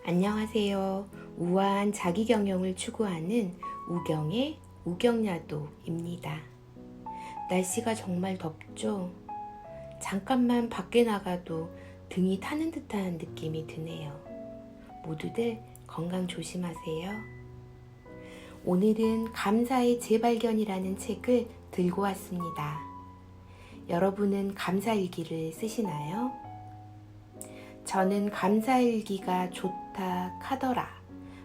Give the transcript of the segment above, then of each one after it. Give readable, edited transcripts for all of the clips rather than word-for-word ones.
안녕하세요. 우아한 자기경영을 추구하는 우경의 우경야도입니다. 날씨가 정말 덥죠? 잠깐만 밖에 나가도 등이 타는 듯한 느낌이 드네요. 모두들 건강 조심하세요. 오늘은 감사의 재발견이라는 책을 들고 왔습니다. 여러분은 감사일기를 쓰시나요? 저는 감사일기가 좋다 카더라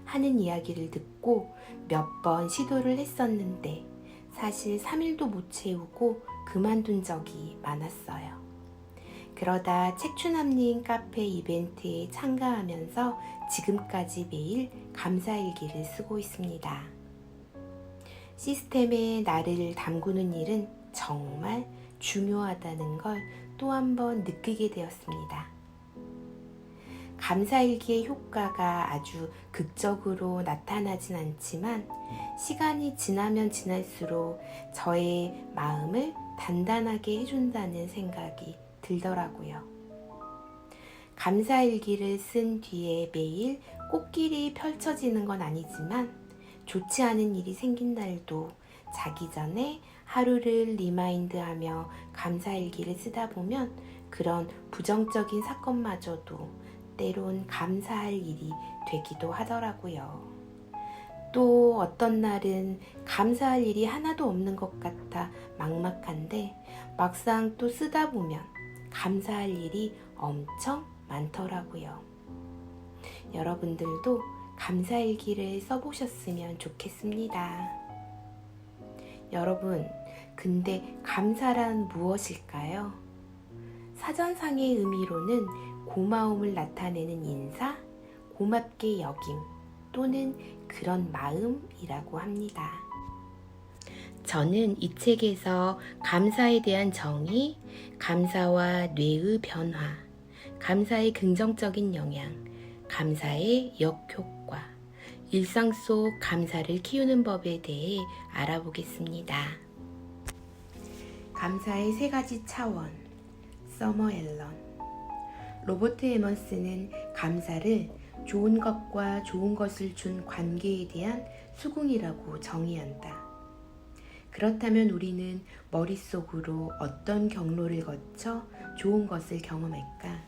하는 이야기를 듣고 몇 번 시도를 했었는데 사실 3일도 못 채우고 그만둔 적이 많았어요. 그러다 책추남님 카페 이벤트에 참가하면서 지금까지 매일 감사일기를 쓰고 있습니다. 시스템에 나를 담그는 일은 정말 중요하다는 걸 또 한 번 느끼게 되었습니다. 감사일기의 효과가 아주 극적으로 나타나진 않지만 시간이 지나면 지날수록 저의 마음을 단단하게 해준다는 생각이 들더라고요. 감사일기를 쓴 뒤에 매일 꽃길이 펼쳐지는 건 아니지만 좋지 않은 일이 생긴 날도 자기 전에 하루를 리마인드하며 감사일기를 쓰다 보면 그런 부정적인 사건마저도 때론 감사할 일이 되기도 하더라고요. 또 어떤 날은 감사할 일이 하나도 없는 것 같아 막막한데 막상 또 쓰다 보면 감사할 일이 엄청 많더라고요. 여러분들도 감사일기를 써보셨으면 좋겠습니다. 여러분, 근데 감사란 무엇일까요? 사전상의 의미로는 고마움을 나타내는 인사, 고맙게 여김 또는 그런 마음이라고 합니다. 저는 이 책에서 감사에 대한 정의, 감사와 뇌의 변화, 감사의 긍정적인 영향, 감사의 역효과, 일상 속 감사를 키우는 법에 대해 알아보겠습니다. 감사의 3가지 차원, 서머 앨런. 로버트 에먼스는 감사를 좋은 것과 좋은 것을 준 관계에 대한 수긍이라고 정의한다. 그렇다면 우리는 머릿속으로 어떤 경로를 거쳐 좋은 것을 경험할까?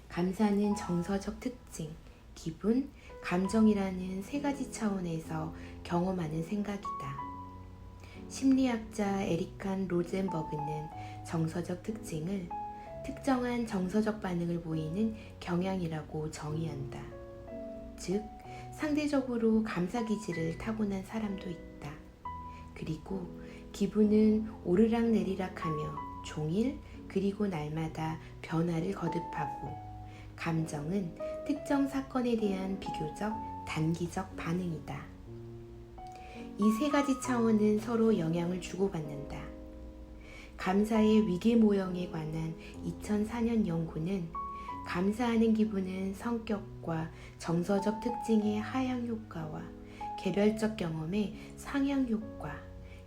감사는 정서적 특징, 기분, 감정이라는 3가지 차원에서 경험하는 생각이다. 심리학자 에리칸 로젠버그는 정서적 특징을 특정한 정서적 반응을 보이는 경향이라고 정의한다. 즉, 상대적으로 감사 기질을 타고난 사람도 있다. 그리고 기분은 오르락내리락하며 종일 그리고 날마다 변화를 거듭하고 감정은 특정 사건에 대한 비교적 단기적 반응이다. 이 3가지 차원은 서로 영향을 주고받는다. 감사의 위계모형에 관한 2004년 연구는 감사하는 기분은 성격과 정서적 특징의 하향 효과와 개별적 경험의 상향 효과,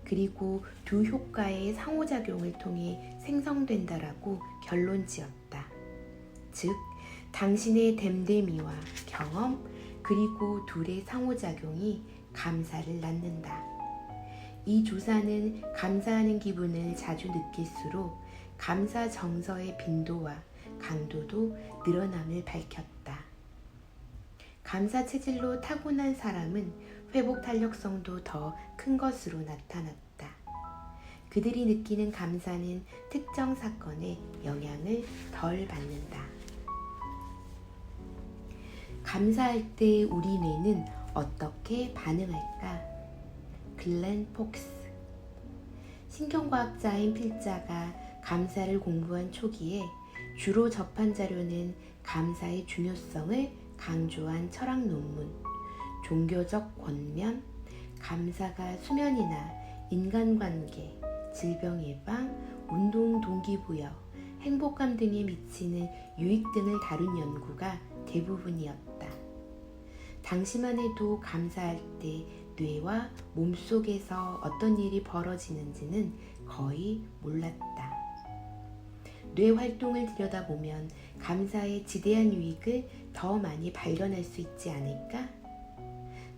그리고 두 효과의 상호작용을 통해 생성된다라고 결론 지었다. 즉, 당신의 됨됨이와 경험, 그리고 둘의 상호작용이 감사를 낳는다. 이 조사는 감사하는 기분을 자주 느낄수록 감사 정서의 빈도와 강도도 늘어남을 밝혔다. 감사 체질로 타고난 사람은 회복 탄력성도 더 큰 것으로 나타났다. 그들이 느끼는 감사는 특정 사건에 영향을 덜 받는다. 감사할 때 우리 뇌는 어떻게 반응할까? 글렌 폭스. 신경과학자인 필자가 감사를 공부한 초기에 주로 접한 자료는 감사의 중요성을 강조한 철학 논문, 종교적 권면, 감사가 수면이나 인간관계, 질병 예방, 운동 동기부여, 행복감 등에 미치는 유익 등을 다룬 연구가 대부분이었다. 당시만 해도 감사할 때 뇌와 몸속에서 어떤 일이 벌어지는지는 거의 몰랐다. 뇌 활동을 들여다보면 감사의 지대한 유익을 더 많이 발견할 수 있지 않을까?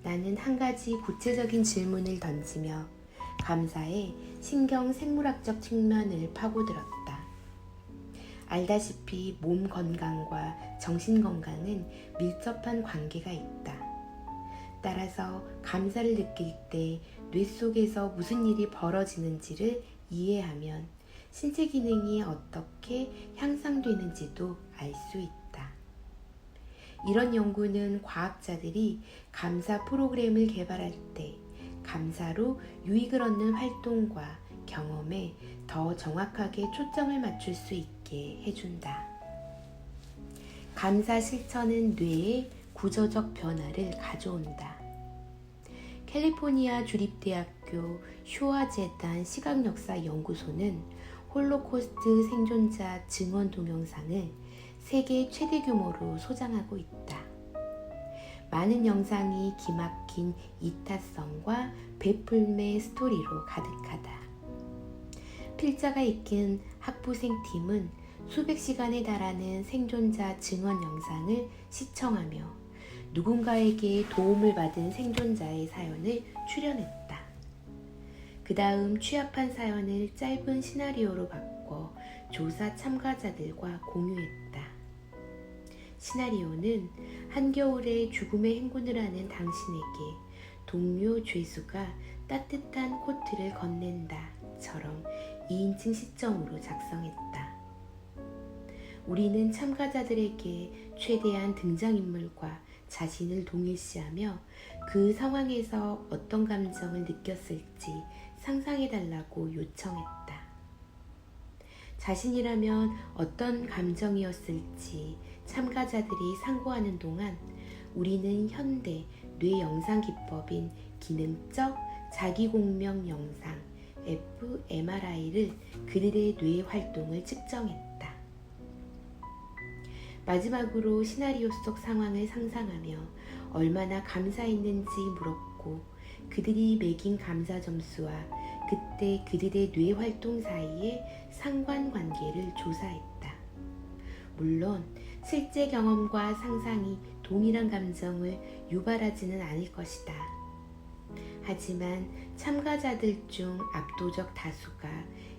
나는 한 가지 구체적인 질문을 던지며 감사의 신경 생물학적 측면을 파고들었다. 알다시피 몸 건강과 정신 건강은 밀접한 관계가 있다. 따라서 감사를 느낄 때 뇌 속에서 무슨 일이 벌어지는지를 이해하면 신체 기능이 어떻게 향상되는지도 알 수 있다. 이런 연구는 과학자들이 감사 프로그램을 개발할 때 감사로 유익을 얻는 활동과 경험에 더 정확하게 초점을 맞출 수 있게 해준다. 감사 실천은 뇌에 구조적 변화를 가져온다. 캘리포니아 주립대학교 쇼아 재단 시각역사연구소는 홀로코스트 생존자 증언 동영상을 세계 최대 규모로 소장하고 있다. 많은 영상이 기막힌 이타성과 베풀매 스토리로 가득하다. 필자가 이끈 학부생 팀은 수백 시간에 달하는 생존자 증언 영상을 시청하며 누군가에게 도움을 받은 생존자의 사연을 출연했다. 그 다음 취합한 사연을 짧은 시나리오로 바꿔 조사 참가자들과 공유했다. 시나리오는 한겨울에 죽음의 행군을 하는 당신에게 동료 죄수가 따뜻한 코트를 건넨다처럼 2인칭 시점으로 작성했다. 우리는 참가자들에게 최대한 등장인물과 자신을 동일시하며 그 상황에서 어떤 감정을 느꼈을지 상상해달라고 요청했다. 자신이라면 어떤 감정이었을지 참가자들이 상고하는 동안 우리는 현대 뇌 영상 기법인 기능적 자기공명 영상 fMRI를 그들의 뇌 활동을 측정했다. 마지막으로 시나리오 속 상황을 상상하며 얼마나 감사했는지 물었고 그들이 매긴 감사 점수와 그때 그들의 뇌 활동 사이의 상관관계를 조사했다. 물론 실제 경험과 상상이 동일한 감정을 유발하지는 않을 것이다. 하지만 참가자들 중 압도적 다수가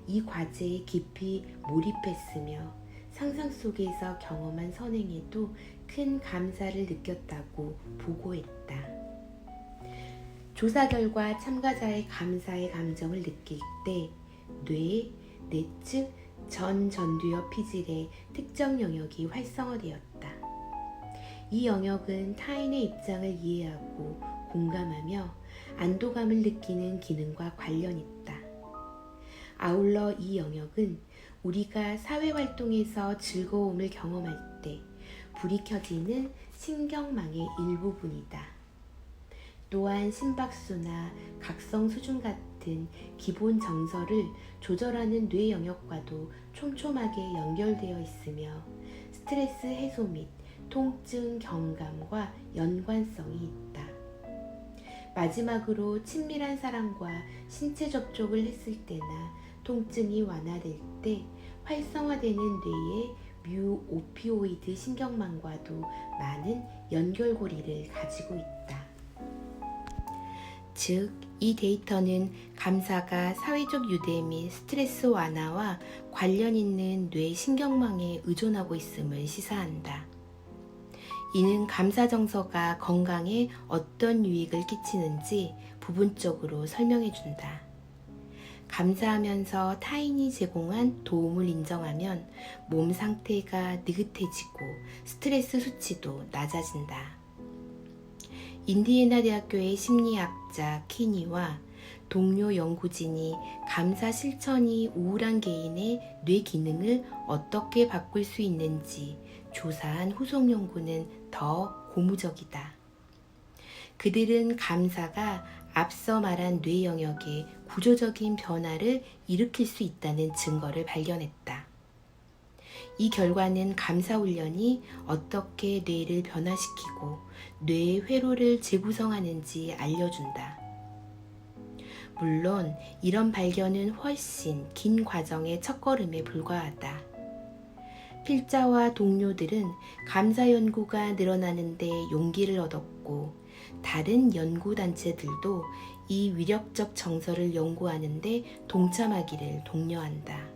이 과제에 깊이 몰입했으며 상상 속에서 경험한 선행에도 큰 감사를 느꼈다고 보고했다. 조사 결과 참가자의 감사의 감정을 느낄 때 뇌, 내측 전두엽 피질의 특정 영역이 활성화되었다. 이 영역은 타인의 입장을 이해하고 공감하며 안도감을 느끼는 기능과 관련이 있다. 아울러 이 영역은 우리가 사회활동에서 즐거움을 경험할 때 불이 켜지는 신경망의 일부분이다. 또한 심박수나 각성 수준 같은 기본 정서를 조절하는 뇌 영역과도 촘촘하게 연결되어 있으며 스트레스 해소 및 통증 경감과 연관성이 있다. 마지막으로 친밀한 사람과 신체 접촉을 했을 때나 통증이 완화될 때 활성화되는 뇌의 뮤오피오이드 신경망과도 많은 연결고리를 가지고 있다. 즉, 이 데이터는 감사가 사회적 유대 및 스트레스 완화와 관련 있는 뇌 신경망에 의존하고 있음을 시사한다. 이는 감사 정서가 건강에 어떤 유익을 끼치는지 부분적으로 설명해준다. 감사하면서 타인이 제공한 도움을 인정하면 몸 상태가 느긋해지고 스트레스 수치도 낮아진다. 인디애나 대학교의 심리학자 키니와 동료 연구진이 감사 실천이 우울한 개인의 뇌 기능을 어떻게 바꿀 수 있는지 조사한 후속 연구는 더 고무적이다. 그들은 감사가 앞서 말한 뇌 영역에 구조적인 변화를 일으킬 수 있다는 증거를 발견했다. 이 결과는 감사 훈련이 어떻게 뇌를 변화시키고 뇌의 회로를 재구성하는지 알려준다. 물론 이런 발견은 훨씬 긴 과정의 첫걸음에 불과하다. 필자와 동료들은 감사 연구가 늘어나는 데 용기를 얻었고 다른 연구단체들도 이 위력적 정서를 연구하는 데 동참하기를 독려한다.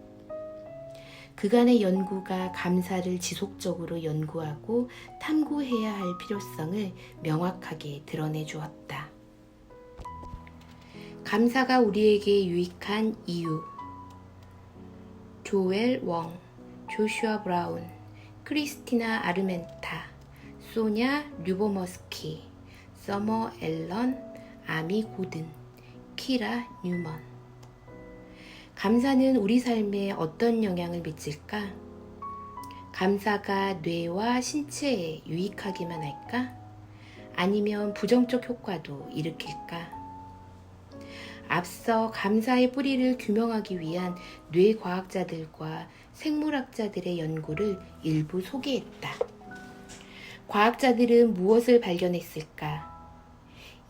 그간의 연구가 감사를 지속적으로 연구하고 탐구해야 할 필요성을 명확하게 드러내 주었다. 감사가 우리에게 유익한 이유. 조엘 웡, 조슈아 브라운, 크리스티나 아르멘타, 소냐 류보머스키, 서머 앨런, 아미 고든, 키라 뉴먼. 감사는 우리 삶에 어떤 영향을 미칠까? 감사가 뇌와 신체에 유익하기만 할까? 아니면 부정적 효과도 일으킬까? 앞서 감사의 뿌리를 규명하기 위한 뇌과학자들과 생물학자들의 연구를 일부 소개했다. 과학자들은 무엇을 발견했을까?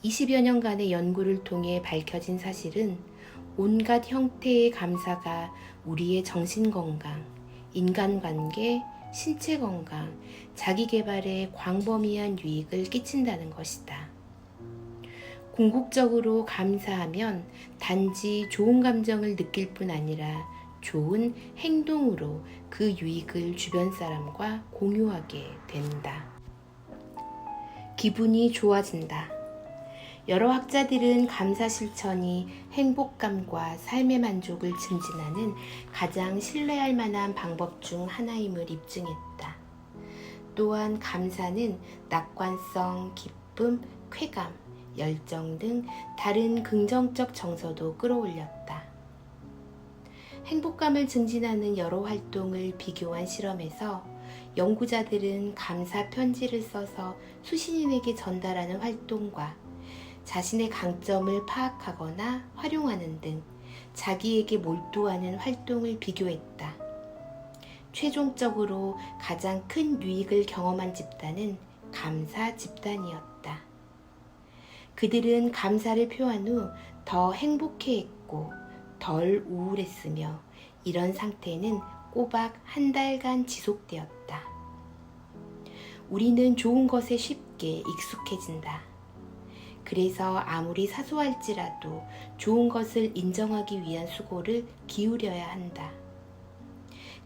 20여 년간의 연구를 통해 밝혀진 사실은 온갖 형태의 감사가 우리의 정신건강, 인간관계, 신체건강, 자기개발에 광범위한 유익을 끼친다는 것이다. 궁극적으로 감사하면 단지 좋은 감정을 느낄 뿐 아니라 좋은 행동으로 그 유익을 주변 사람과 공유하게 된다. 기분이 좋아진다. 여러 학자들은 감사 실천이 행복감과 삶의 만족을 증진하는 가장 신뢰할 만한 방법 중 하나임을 입증했다. 또한 감사는 낙관성, 기쁨, 쾌감, 열정 등 다른 긍정적 정서도 끌어올렸다. 행복감을 증진하는 여러 활동을 비교한 실험에서 연구자들은 감사 편지를 써서 수신인에게 전달하는 활동과 자신의 강점을 파악하거나 활용하는 등 자기에게 몰두하는 활동을 비교했다. 최종적으로 가장 큰 유익을 경험한 집단은 감사 집단이었다. 그들은 감사를 표한 후 더 행복해했고 덜 우울했으며 이런 상태는 꼬박 한 달간 지속되었다. 우리는 좋은 것에 쉽게 익숙해진다. 그래서 아무리 사소할지라도 좋은 것을 인정하기 위한 수고를 기울여야 한다.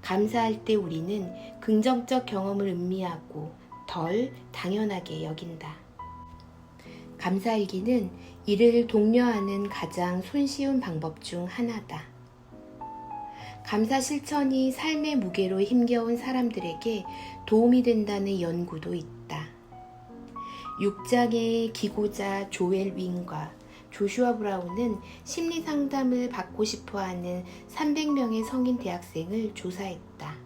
감사할 때 우리는 긍정적 경험을 음미하고 덜 당연하게 여긴다. 감사일기는 이를 독려하는 가장 손쉬운 방법 중 하나다. 감사 실천이 삶의 무게로 힘겨운 사람들에게 도움이 된다는 연구도 있다. 6장의 기고자 조엘 윙과 조슈아 브라운은 심리 상담을 받고 싶어하는 300명의 성인 대학생을 조사했다.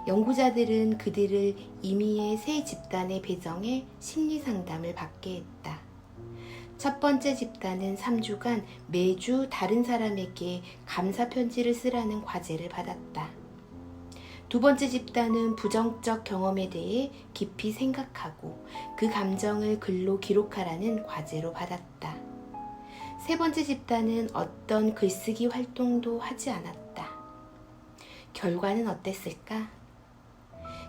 연구자들은 그들을 임의의 세 집단에 배정해 심리 상담을 받게 했다. 첫 번째 집단은 3주간 매주 다른 사람에게 감사 편지를 쓰라는 과제를 받았다. 두 번째 집단은 부정적 경험에 대해 깊이 생각하고 그 감정을 글로 기록하라는 과제로 받았다. 세 번째 집단은 어떤 글쓰기 활동도 하지 않았다. 결과는 어땠을까?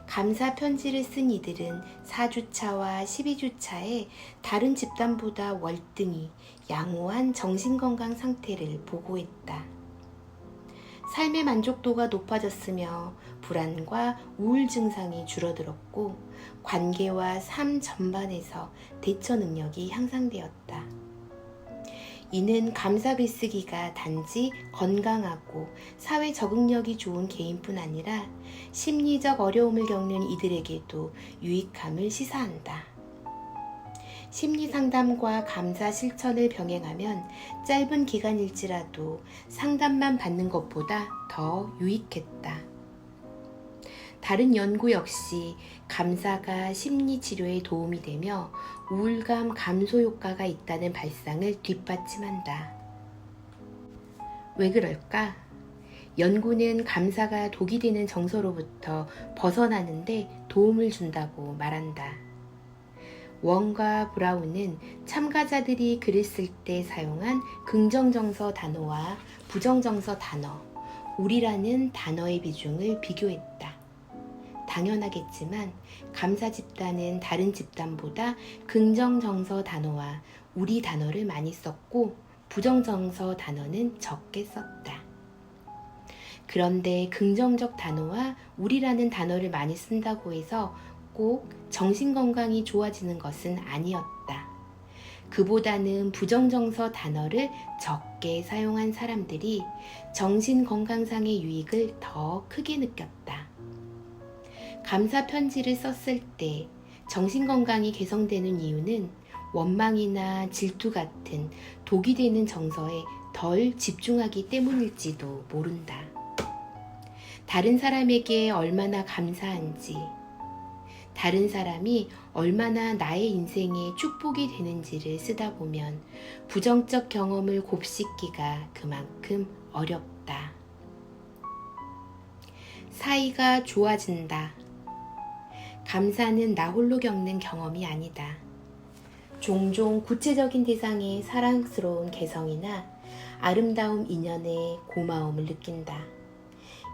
감사 편지를 쓴 이들은 4주차와 12주차에 다른 집단보다 월등히 양호한 정신건강 상태를 보고했다. 삶의 만족도가 높아졌으며 불안과 우울 증상이 줄어들었고 관계와 삶 전반에서 대처 능력이 향상되었다. 이는 감사 글쓰기가 단지 건강하고 사회 적응력이 좋은 개인뿐 아니라 심리적 어려움을 겪는 이들에게도 유익함을 시사한다. 심리 상담과 감사 실천을 병행하면 짧은 기간일지라도 상담만 받는 것보다 더 유익했다. 다른 연구 역시 감사가 심리 치료에 도움이 되며 우울감 감소 효과가 있다는 발상을 뒷받침한다. 왜 그럴까? 연구는 감사가 독이 되는 정서로부터 벗어나는데 도움을 준다고 말한다. 웡과 브라운은 참가자들이 글을 쓸 때 사용한 긍정정서 단어와 부정정서 단어, 우리라는 단어의 비중을 비교했다. 당연하겠지만 감사 집단은 다른 집단보다 긍정정서 단어와 우리 단어를 많이 썼고 부정정서 단어는 적게 썼다. 그런데 긍정적 단어와 우리라는 단어를 많이 쓴다고 해서 꼭 정신건강이 좋아지는 것은 아니었다. 그보다는 부정정서 단어를 적게 사용한 사람들이 정신건강상의 유익을 더 크게 느꼈다. 감사 편지를 썼을 때 정신건강이 개선되는 이유는 원망이나 질투 같은 독이 되는 정서에 덜 집중하기 때문일지도 모른다. 다른 사람에게 얼마나 감사한지, 다른 사람이 얼마나 나의 인생에 축복이 되는지를 쓰다 보면 부정적 경험을 곱씹기가 그만큼 어렵다. 사이가 좋아진다. 감사는 나 홀로 겪는 경험이 아니다. 종종 구체적인 대상의 사랑스러운 개성이나 아름다운 인연에 고마움을 느낀다.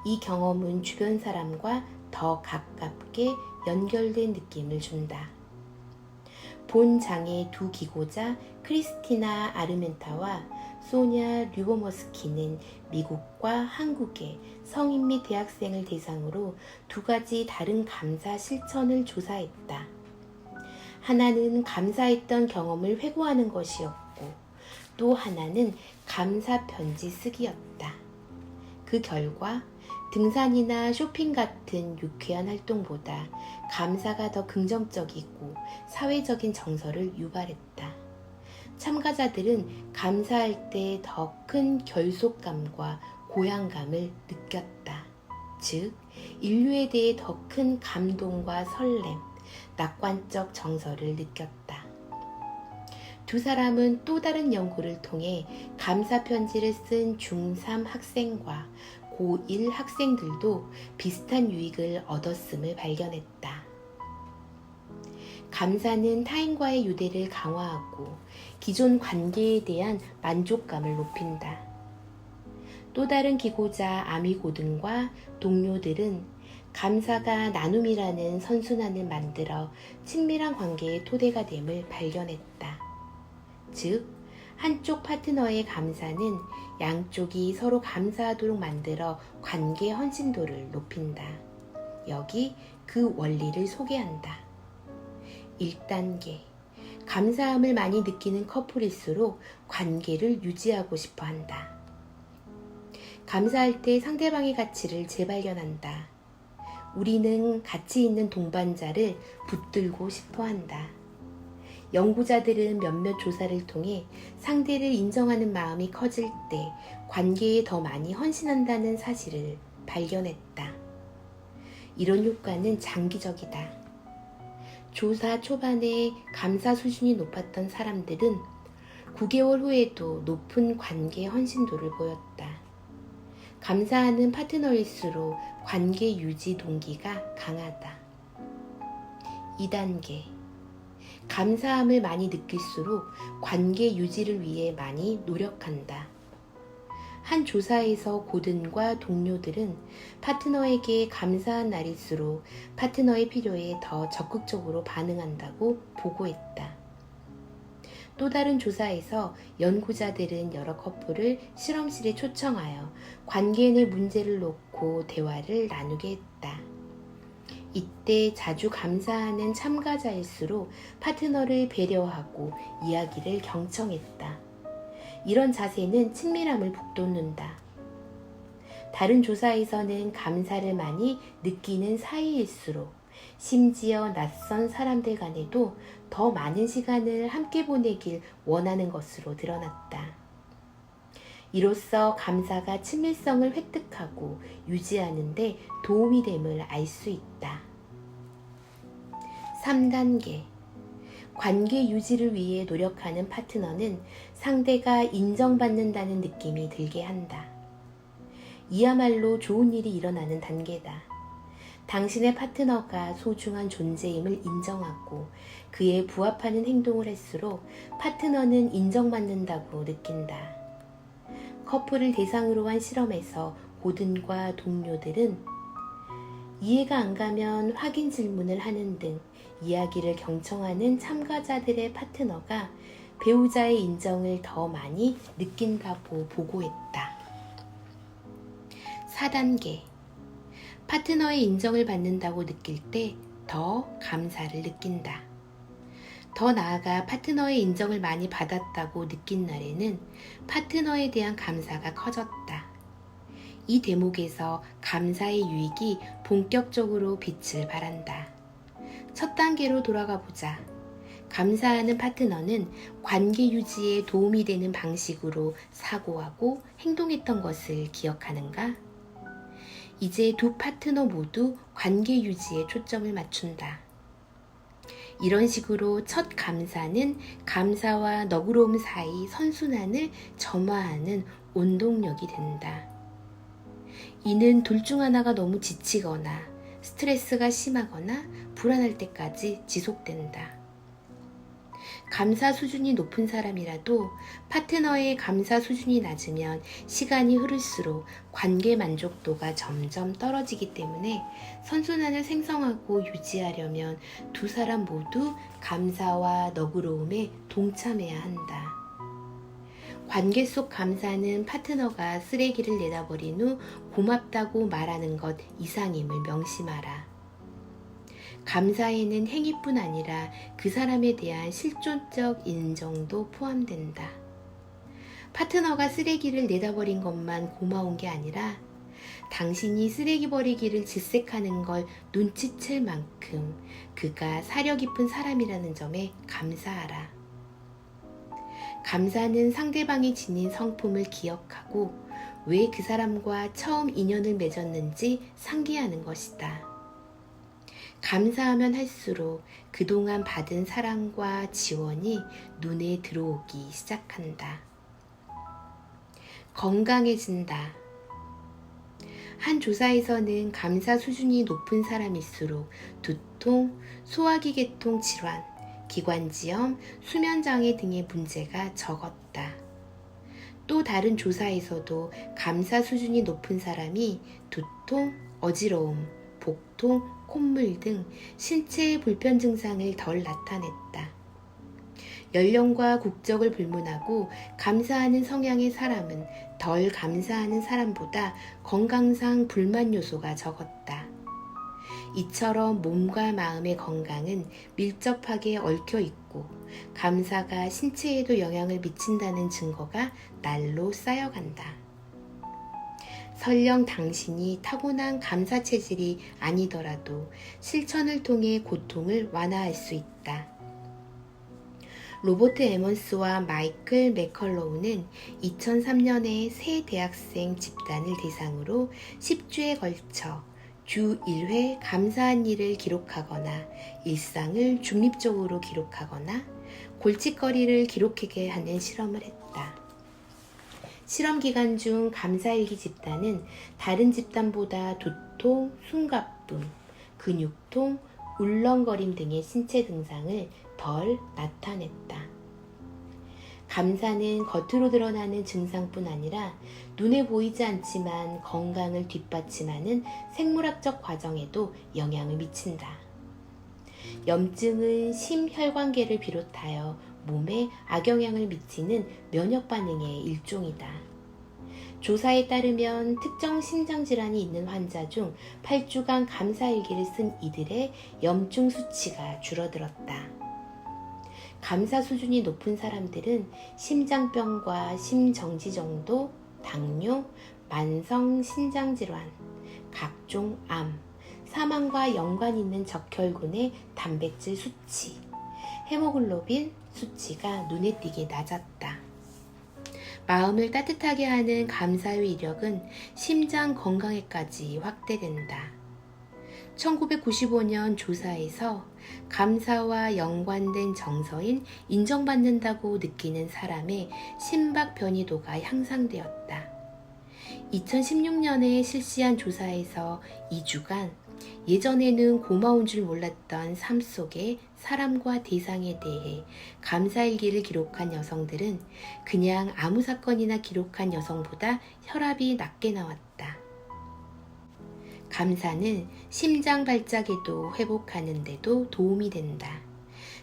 이 경험은 주변 사람과 더 가깝게 연결된 느낌을 준다. 본 장의 두 기고자 크리스티나 아르멘타와 소냐 류보머스키는 미국과 한국의 성인 및 대학생을 대상으로 두 가지 다른 감사 실천을 조사했다. 하나는 감사했던 경험을 회고하는 것이었고 또 하나는 감사 편지 쓰기였다. 그 결과 등산이나 쇼핑 같은 유쾌한 활동보다 감사가 더 긍정적이고 사회적인 정서를 유발했다. 참가자들은 감사할 때 더 큰 결속감과 고향감을 느꼈다. 즉, 인류에 대해 더 큰 감동과 설렘, 낙관적 정서를 느꼈다. 두 사람은 또 다른 연구를 통해 감사 편지를 쓴 중3 학생과 고1 학생들도 비슷한 유익을 얻었음을 발견했다. 감사는 타인과의 유대를 강화하고 기존 관계에 대한 만족감을 높인다. 또 다른 기고자 아미고든과 동료들은 감사가 나눔이라는 선순환을 만들어 친밀한 관계의 토대가 됨을 발견했다. 즉, 한쪽 파트너의 감사는 양쪽이 서로 감사하도록 만들어 관계 헌신도를 높인다. 여기 그 원리를 소개한다. 1단계. 감사함을 많이 느끼는 커플일수록 관계를 유지하고 싶어 한다. 감사할 때 상대방의 가치를 재발견한다. 우리는 가치 있는 동반자를 붙들고 싶어 한다. 연구자들은 몇몇 조사를 통해 상대를 인정하는 마음이 커질 때 관계에 더 많이 헌신한다는 사실을 발견했다. 이런 효과는 장기적이다. 조사 초반에 감사 수준이 높았던 사람들은 9개월 후에도 높은 관계 헌신도를 보였다. 감사하는 파트너일수록 관계 유지 동기가 강하다. 2단계. 감사함을 많이 느낄수록 관계 유지를 위해 많이 노력한다. 한 조사에서 고든과 동료들은 파트너에게 감사한 날일수록 파트너의 필요에 더 적극적으로 반응한다고 보고했다. 또 다른 조사에서 연구자들은 여러 커플을 실험실에 초청하여 관계 내 문제를 놓고 대화를 나누게 했다. 이때 자주 감사하는 참가자일수록 파트너를 배려하고 이야기를 경청했다. 이런 자세는 친밀함을 북돋는다. 다른 조사에서는 감사를 많이 느끼는 사이일수록 심지어 낯선 사람들 간에도 더 많은 시간을 함께 보내길 원하는 것으로 드러났다. 이로써 감사가 친밀성을 획득하고 유지하는 데 도움이 됨을 알 수 있다. 3단계. 관계 유지를 위해 노력하는 파트너는 상대가 인정받는다는 느낌이 들게 한다. 이야말로 좋은 일이 일어나는 단계다. 당신의 파트너가 소중한 존재임을 인정하고 그에 부합하는 행동을 할수록 파트너는 인정받는다고 느낀다. 커플을 대상으로 한 실험에서 고든과 동료들은 이해가 안 가면 확인 질문을 하는 등 이야기를 경청하는 참가자들의 파트너가 배우자의 인정을 더 많이 느낀다고 보고했다. 4단계. 파트너의 인정을 받는다고 느낄 때 더 감사를 느낀다. 더 나아가 파트너의 인정을 많이 받았다고 느낀 날에는 파트너에 대한 감사가 커졌다. 이 대목에서 감사의 유익이 본격적으로 빛을 발한다. 첫 단계로 돌아가 보자. 감사하는 파트너는 관계 유지에 도움이 되는 방식으로 사고하고 행동했던 것을 기억하는가? 이제 두 파트너 모두 관계 유지에 초점을 맞춘다. 이런 식으로 첫 감사는 감사와 너그러움 사이 선순환을 점화하는 원동력이 된다. 이는 둘 중 하나가 너무 지치거나 스트레스가 심하거나 불안할 때까지 지속된다. 감사 수준이 높은 사람이라도 파트너의 감사 수준이 낮으면 시간이 흐를수록 관계 만족도가 점점 떨어지기 때문에 선순환을 생성하고 유지하려면 두 사람 모두 감사와 너그러움에 동참해야 한다. 관계 속 감사는 파트너가 쓰레기를 내다버린 후 고맙다고 말하는 것 이상임을 명심하라. 감사에는 행위뿐 아니라 그 사람에 대한 실존적 인정도 포함된다. 파트너가 쓰레기를 내다버린 것만 고마운 게 아니라 당신이 쓰레기 버리기를 질색하는 걸 눈치챌 만큼 그가 사려 깊은 사람이라는 점에 감사하라. 감사는 상대방이 지닌 성품을 기억하고 왜 그 사람과 처음 인연을 맺었는지 상기하는 것이다. 감사하면 할수록 그동안 받은 사랑과 지원이 눈에 들어오기 시작한다. 건강해진다. 한 조사에서는 감사 수준이 높은 사람일수록 두통, 소화기계통 질환, 기관지염, 수면장애 등의 문제가 적었다. 또 다른 조사에서도 감사 수준이 높은 사람이 두통, 어지러움, 복통, 콧물 등 신체의 불편 증상을 덜 나타냈다. 연령과 국적을 불문하고 감사하는 성향의 사람은 덜 감사하는 사람보다 건강상 불만 요소가 적었다. 이처럼 몸과 마음의 건강은 밀접하게 얽혀 있고 감사가 신체에도 영향을 미친다는 증거가 날로 쌓여간다. 설령 당신이 타고난 감사 체질이 아니더라도 실천을 통해 고통을 완화할 수 있다. 로버트 에먼스와 마이클 맥컬로우는 2003년에 새 대학생 집단을 대상으로 10주에 걸쳐 주 1회 감사한 일을 기록하거나 일상을 중립적으로 기록하거나 골칫거리를 기록하게 하는 실험을 했다. 실험 기간 중 감사일기 집단은 다른 집단보다 두통, 숨가쁨, 근육통, 울렁거림 등의 신체 증상을 덜 나타냈다. 감사는 겉으로 드러나는 증상뿐 아니라 눈에 보이지 않지만 건강을 뒷받침하는 생물학적 과정에도 영향을 미친다. 염증은 심혈관계를 비롯하여 몸에 악영향을 미치는 면역 반응의 일종이다. 조사에 따르면 특정 심장질환이 있는 환자 중 8주간 감사일기를 쓴 이들의 염증 수치가 줄어들었다. 감사 수준이 높은 사람들은 심장병과 심정지정도, 당뇨, 만성 신장질환, 각종 암, 사망과 연관 있는 적혈군의 단백질 수치, 헤모글로빈 수치가 눈에 띄게 낮았다. 마음을 따뜻하게 하는 감사의 이력은 심장 건강에까지 확대된다. 1995년 조사에서 감사와 연관된 정서인 인정받는다고 느끼는 사람의 심박 변이도가 향상되었다. 2016년에 실시한 조사에서 2주간 예전에는 고마운 줄 몰랐던 삶 속의 사람과 대상에 대해 감사일기를 기록한 여성들은 그냥 아무 사건이나 기록한 여성보다 혈압이 낮게 나왔다. 감사는 심장 발작에도 회복하는 데도 도움이 된다.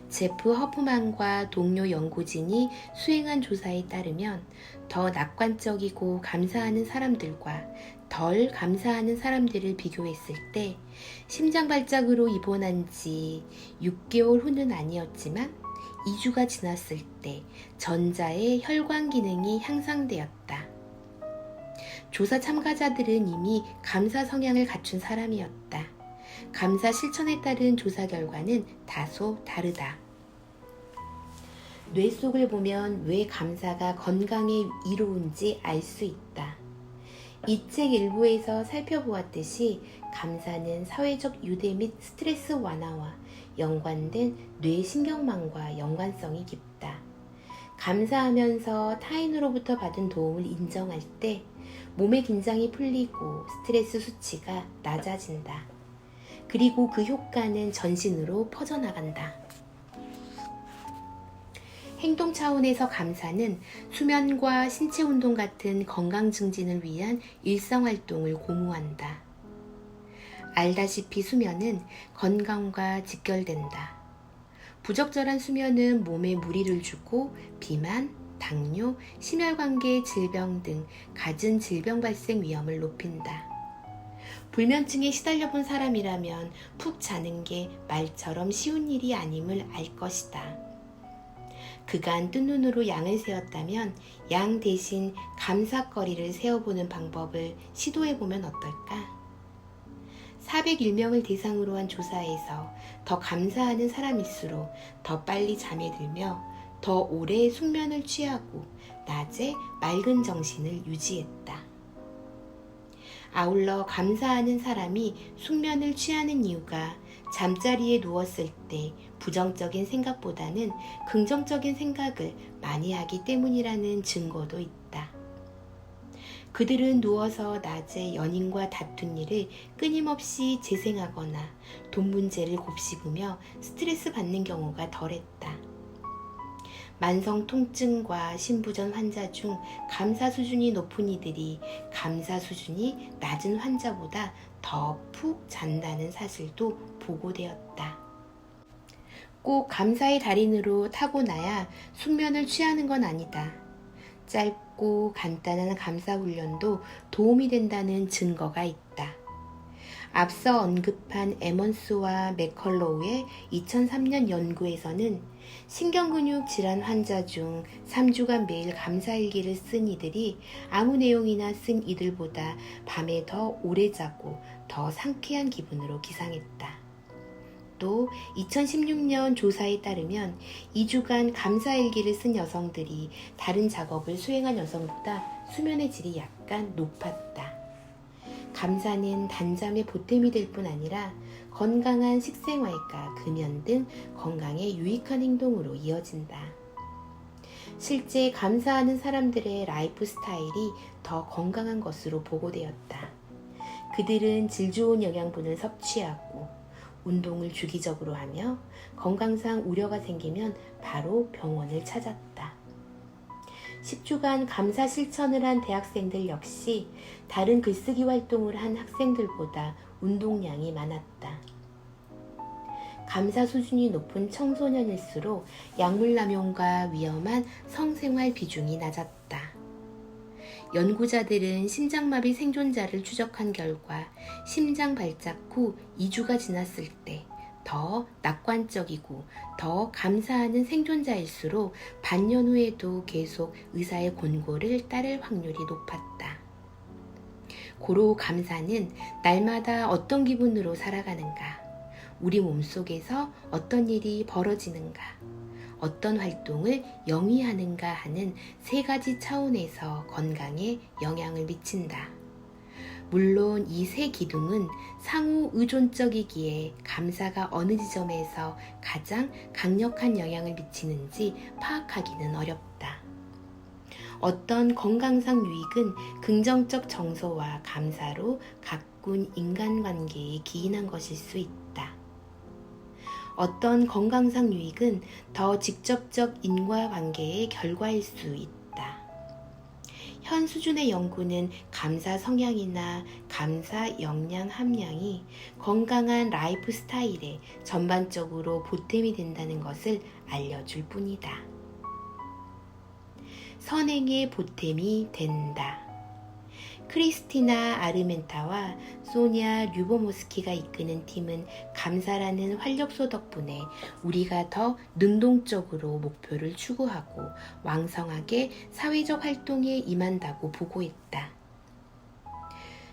제프 허프만과 동료 연구진이 수행한 조사에 따르면 더 낙관적이고 감사하는 사람들과 덜 감사하는 사람들을 비교했을 때 심장 발작으로 입원한 지 6개월 후는 아니었지만 2주가 지났을 때 전자의 혈관 기능이 향상되었다. 조사 참가자들은 이미 감사 성향을 갖춘 사람이었다. 감사 실천에 따른 조사 결과는 다소 다르다. 뇌 속을 보면 왜 감사가 건강에 이로운지 알 수 있다. 이 책 일부에서 살펴보았듯이 감사는 사회적 유대 및 스트레스 완화와 연관된 뇌 신경망과 연관성이 깊다. 감사하면서 타인으로부터 받은 도움을 인정할 때 몸의 긴장이 풀리고 스트레스 수치가 낮아진다. 그리고 그 효과는 전신으로 퍼져나간다. 행동 차원에서 감사는 수면과 신체 운동 같은 건강 증진을 위한 일상활동을 고무한다. 알다시피 수면은 건강과 직결된다. 부적절한 수면은 몸에 무리를 주고 비만, 당뇨, 심혈관계 질병 등 갖은 질병 발생 위험을 높인다. 불면증에 시달려본 사람이라면 푹 자는 게 말처럼 쉬운 일이 아님을 알 것이다. 그간 뜬 눈으로 양을 세었다면 양 대신 감사거리를 세어보는 방법을 시도해보면 어떨까? 401명을 대상으로 한 조사에서 더 감사하는 사람일수록 더 빨리 잠에 들며 더 오래 숙면을 취하고 낮에 맑은 정신을 유지했다. 아울러 감사하는 사람이 숙면을 취하는 이유가 잠자리에 누웠을 때 부정적인 생각보다는 긍정적인 생각을 많이 하기 때문이라는 증거도 있다. 그들은 누워서 낮에 연인과 다툰 일을 끊임없이 재생하거나 돈 문제를 곱씹으며 스트레스 받는 경우가 덜했다. 만성 통증과 신부전 환자 중 감사 수준이 높은 이들이 감사 수준이 낮은 환자보다 더 푹 잔다는 사실도 보고되었다. 꼭 감사의 달인으로 타고나야 숙면을 취하는 건 아니다. 짧고 간단한 감사 훈련도 도움이 된다는 증거가 있다. 앞서 언급한 에먼스와 맥컬로우의 2003년 연구에서는 신경근육 질환 환자 중 3주간 매일 감사일기를 쓴 이들이 아무 내용이나 쓴 이들보다 밤에 더 오래 자고 더 상쾌한 기분으로 기상했다. 또 2016년 조사에 따르면 2주간 감사일기를 쓴 여성들이 다른 작업을 수행한 여성보다 수면의 질이 약간 높았다. 감사는 단잠의 보탬이 될 뿐 아니라 건강한 식생활과 금연 등 건강에 유익한 행동으로 이어진다. 실제 감사하는 사람들의 라이프 스타일이 더 건강한 것으로 보고되었다. 그들은 질 좋은 영양분을 섭취하고 운동을 주기적으로 하며 건강상 우려가 생기면 바로 병원을 찾았다. 10주간 감사 실천을 한 대학생들 역시 다른 글쓰기 활동을 한 학생들보다 운동량이 많았다. 감사 수준이 높은 청소년일수록 약물 남용과 위험한 성생활 비중이 낮았다. 연구자들은 심장마비 생존자를 추적한 결과 심장 발작 후 2주가 지났을 때 더 낙관적이고 더 감사하는 생존자일수록 반년 후에도 계속 의사의 권고를 따를 확률이 높았다. 고로 감사는 날마다 어떤 기분으로 살아가는가, 우리 몸속에서 어떤 일이 벌어지는가, 어떤 활동을 영위하는가 하는 3가지 차원에서 건강에 영향을 미친다. 물론 이 3기둥은 상호 의존적이기에 감사가 어느 지점에서 가장 강력한 영향을 미치는지 파악하기는 어렵다. 어떤 건강상 유익은 긍정적 정서와 감사로 가꾼 인간관계에 기인한 것일 수 있다. 어떤 건강상 유익은 더 직접적 인과관계의 결과일 수 있다. 현 수준의 연구는 감사 성향이나 감사 역량 함량이 건강한 라이프 스타일에 전반적으로 보탬이 된다는 것을 알려줄 뿐이다. 선행의 보탬이 된다. 크리스티나 아르멘타와 소냐 류보모스키가 이끄는 팀은 감사라는 활력소 덕분에 우리가 더 능동적으로 목표를 추구하고 왕성하게 사회적 활동에 임한다고 보고했다.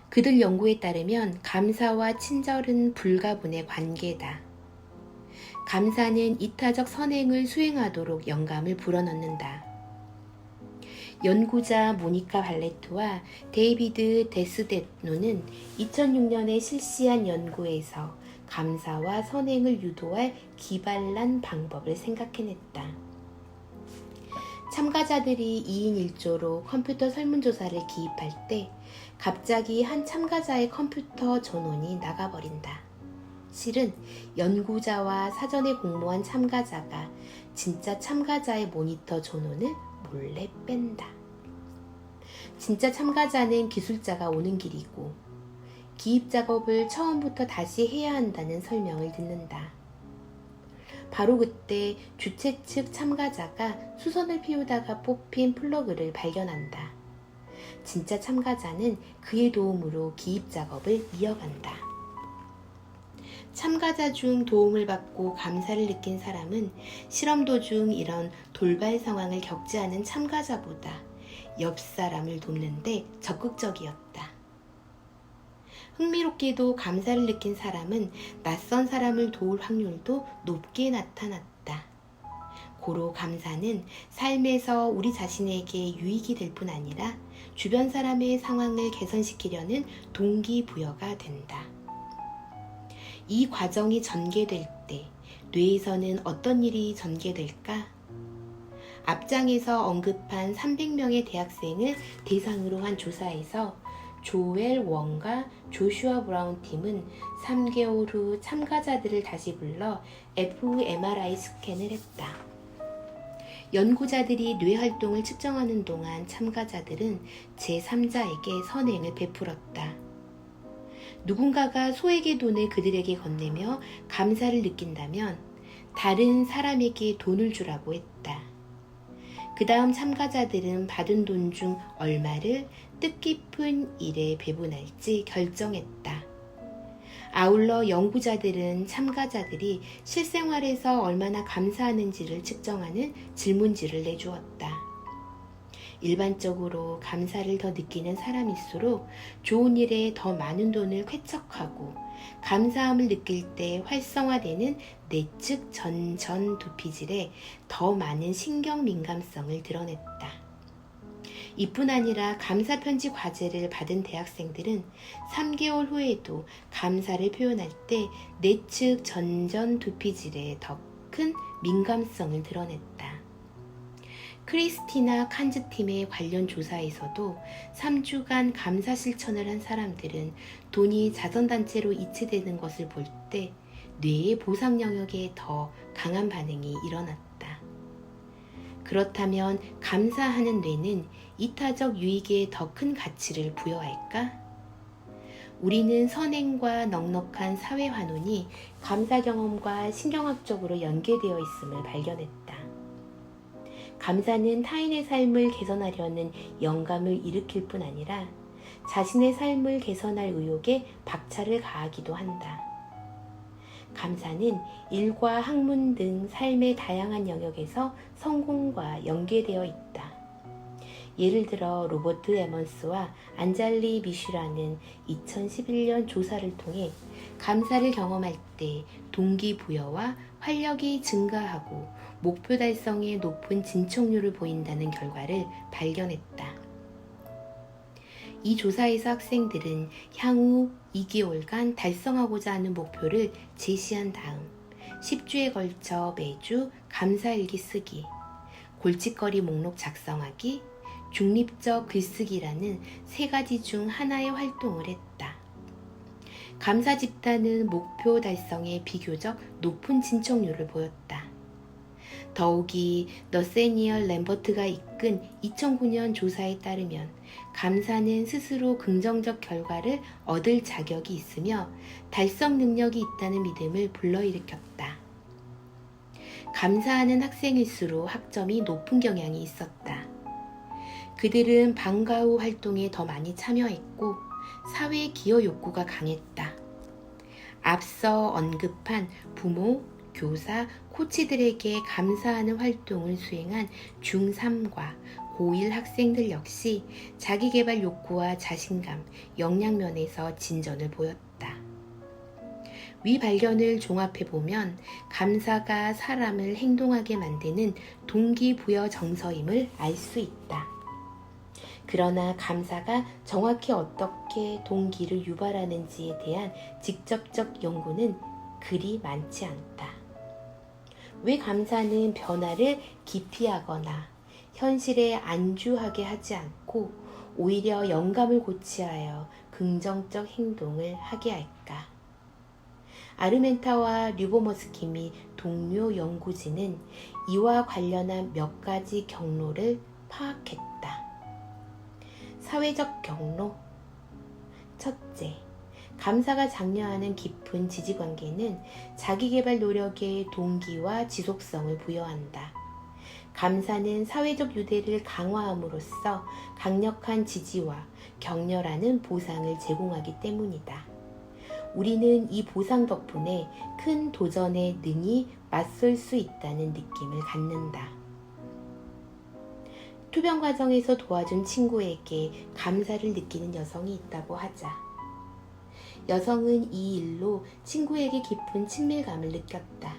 그들 연구에 따르면 감사와 친절은 불가분의 관계다. 감사는 이타적 선행을 수행하도록 영감을 불어넣는다. 연구자 모니카 발레트와 데이비드 데스데노는 2006년에 실시한 연구에서 감사와 선행을 유도할 기발한 방법을 생각해냈다. 참가자들이 2인 1조로 컴퓨터 설문조사를 기입할 때 갑자기 한 참가자의 컴퓨터 전원이 나가버린다. 실은 연구자와 사전에 공모한 참가자가 진짜 참가자의 모니터 전원을 몰래 뺀다. 진짜 참가자는 기술자가 오는 길이고 기입 작업을 처음부터 다시 해야 한다는 설명을 듣는다. 바로 그때 주최 측 참가자가 수선을 피우다가 뽑힌 플러그를 발견한다. 진짜 참가자는 그의 도움으로 기입 작업을 이어간다. 참가자 중 도움을 받고 감사를 느낀 사람은 실험 도중 이런 돌발 상황을 겪지 않은 참가자보다 옆 사람을 돕는데 적극적이었다. 흥미롭게도 감사를 느낀 사람은 낯선 사람을 도울 확률도 높게 나타났다. 고로 감사는 삶에서 우리 자신에게 유익이 될 뿐 아니라 주변 사람의 상황을 개선시키려는 동기부여가 된다. 이 과정이 전개될 때 뇌에서는 어떤 일이 전개될까? 앞장에서 언급한 300명의 대학생을 대상으로 한 조사에서 조엘 원과 조슈아 브라운 팀은 3개월 후 참가자들을 다시 불러 fMRI 스캔을 했다. 연구자들이 뇌 활동을 측정하는 동안 참가자들은 제3자에게 선행을 베풀었다. 누군가가 소액의 돈을 그들에게 건네며 감사를 느낀다면 다른 사람에게 돈을 주라고 했다. 그 다음 참가자들은 받은 돈 중 얼마를 뜻깊은 일에 배분할지 결정했다. 아울러 연구자들은 참가자들이 실생활에서 얼마나 감사하는지를 측정하는 질문지를 내주었다. 일반적으로 감사를 더 느끼는 사람일수록 좋은 일에 더 많은 돈을 쾌척하고 감사함을 느낄 때 활성화되는 내측 전두피질에 더 많은 신경 민감성을 드러냈다. 이뿐 아니라 감사 편지 과제를 받은 대학생들은 3개월 후에도 감사를 표현할 때 내측 전두피질에 더 큰 민감성을 드러냈다. 크리스티나 칸즈 팀의 관련 조사에서도 3주간 감사 실천을 한 사람들은 돈이 자선단체로 이체되는 것을 볼 때 뇌의 보상 영역에 더 강한 반응이 일어났다. 그렇다면 감사하는 뇌는 이타적 유익에 더 큰 가치를 부여할까? 우리는 선행과 넉넉한 사회 환원이 감사 경험과 신경학적으로 연계되어 있음을 발견했다. 감사는 타인의 삶을 개선하려는 영감을 일으킬 뿐 아니라 자신의 삶을 개선할 의욕에 박차를 가하기도 한다. 감사는 일과 학문 등 삶의 다양한 영역에서 성공과 연계되어 있다. 예를 들어 로버트 에먼스와 안잘리 미슈라는 2011년 조사를 통해 감사를 경험할 때 동기부여와 활력이 증가하고 목표 달성에 높은 진척률을 보인다는 결과를 발견했다. 이 조사에서 학생들은 향후 2개월간 달성하고자 하는 목표를 제시한 다음 10주에 걸쳐 매주 감사일기 쓰기, 골칫거리 목록 작성하기, 중립적 글쓰기라는 3가지 중 하나의 활동을 했다. 감사 집단은 목표 달성에 비교적 높은 진척률을 보였다. 더욱이 너세니얼 램버트가 이끈 2009년 조사에 따르면 감사는 스스로 긍정적 결과를 얻을 자격이 있으며 달성 능력이 있다는 믿음을 불러일으켰다. 감사하는 학생일수록 학점이 높은 경향이 있었다. 그들은 방과 후 활동에 더 많이 참여했고 사회 기여 욕구가 강했다. 앞서 언급한 부모, 교사, 코치들에게 감사하는 활동을 수행한 중3과 고1 학생들 역시 자기개발 욕구와 자신감, 역량면에서 진전을 보였다. 위 발견을 종합해보면 감사가 사람을 행동하게 만드는 동기부여 정서임을 알 수 있다. 그러나 감사가 정확히 어떻게 동기를 유발하는지에 대한 직접적 연구는 그리 많지 않다. 왜 감사는 변화를 기피하거나 현실에 안주하게 하지 않고 오히려 영감을 고취하여 긍정적 행동을 하게 할까? 아르멘타와 류보머스키 및 동료 연구진은 이와 관련한 몇 가지 경로를 파악했다. 사회적 경로. 첫째, 감사가 장려하는 깊은 지지관계는 자기개발 노력의 동기와 지속성을 부여한다. 감사는 사회적 유대를 강화함으로써 강력한 지지와 격려라는 보상을 제공하기 때문이다. 우리는 이 보상 덕분에 큰 도전에 능히 맞설 수 있다는 느낌을 갖는다. 투병 과정에서 도와준 친구에게 감사를 느끼는 여성이 있다고 하자. 여성은 이 일로 친구에게 깊은 친밀감을 느꼈다.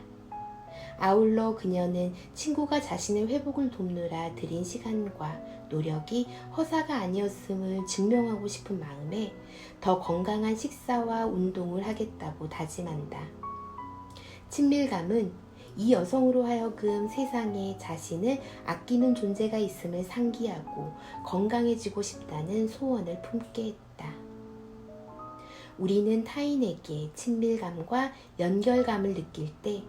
아울러 그녀는 친구가 자신의 회복을 돕느라 들인 시간과 노력이 허사가 아니었음을 증명하고 싶은 마음에 더 건강한 식사와 운동을 하겠다고 다짐한다. 친밀감은 이 여성으로 하여금 세상에 자신을 아끼는 존재가 있음을 상기하고 건강해지고 싶다는 소원을 품게 했다. 우리는 타인에게 친밀감과 연결감을 느낄 때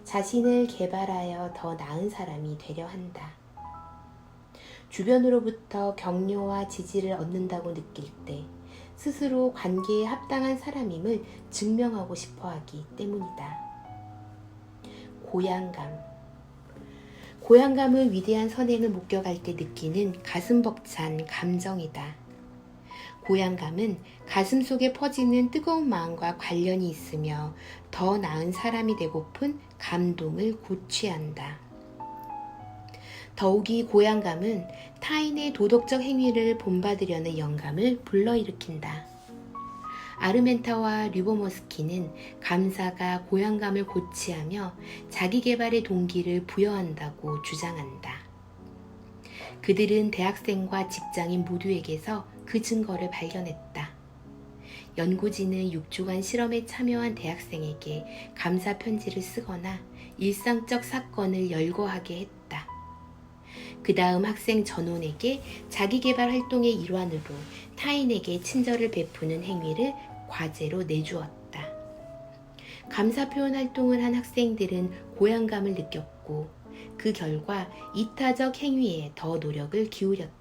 자신을 개발하여 더 나은 사람이 되려 한다. 주변으로부터 격려와 지지를 얻는다고 느낄 때 스스로 관계에 합당한 사람임을 증명하고 싶어 하기 때문이다. 고향감은 위대한 선행을 목격할 때 느끼는 가슴 벅찬 감정이다. 고향감은 가슴 속에 퍼지는 뜨거운 마음과 관련이 있으며 더 나은 사람이 되고픈 감동을 고취한다. 더욱이 고향감은 타인의 도덕적 행위를 본받으려는 영감을 불러일으킨다. 아르멘타와 류보머스키는 감사가 고향감을 고취하며 자기개발의 동기를 부여한다고 주장한다. 그들은 대학생과 직장인 모두에게서 그 증거를 발견했다. 연구진은 6주간 실험에 참여한 대학생에게 감사 편지를 쓰거나 일상적 사건을 열거하게 했다. 그 다음 학생 전원에게 자기개발 활동의 일환으로 타인에게 친절을 베푸는 행위를 과제로 내주었다. 감사 표현 활동을 한 학생들은 고향감을 느꼈고 그 결과 이타적 행위에 더 노력을 기울였다.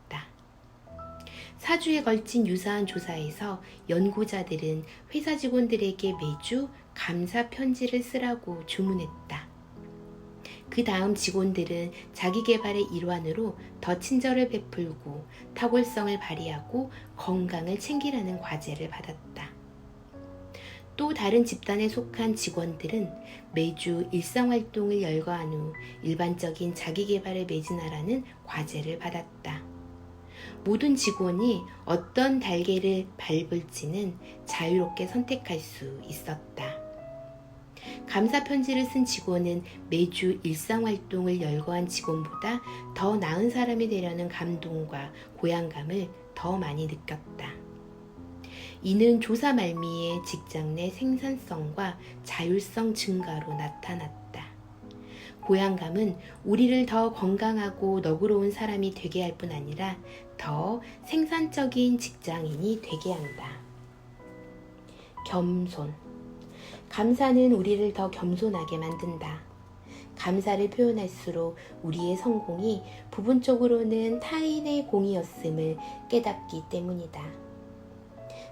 4주에 걸친 유사한 조사에서 연구자들은 회사 직원들에게 매주 감사 편지를 쓰라고 주문했다. 그 다음 직원들은 자기개발의 일환으로 더 친절을 베풀고 탁월성을 발휘하고 건강을 챙기라는 과제를 받았다. 또 다른 집단에 속한 직원들은 매주 일상활동을 열거한 후 일반적인 자기개발에 매진하라는 과제를 받았다. 모든 직원이 어떤 달걀을 밟을지는 자유롭게 선택할 수 있었다. 감사 편지를 쓴 직원은 매주 일상활동을 열거한 직원보다 더 나은 사람이 되려는 감동과 고향감을 더 많이 느꼈다. 이는 조사 말미에 직장 내 생산성과 자율성 증가로 나타났다. 고향감은 우리를 더 건강하고 너그러운 사람이 되게 할 뿐 아니라 더 생산적인 직장인이 되게 한다. 겸손. 감사는 우리를 더 겸손하게 만든다. 감사를 표현할수록 우리의 성공이 부분적으로는 타인의 공이었음을 깨닫기 때문이다.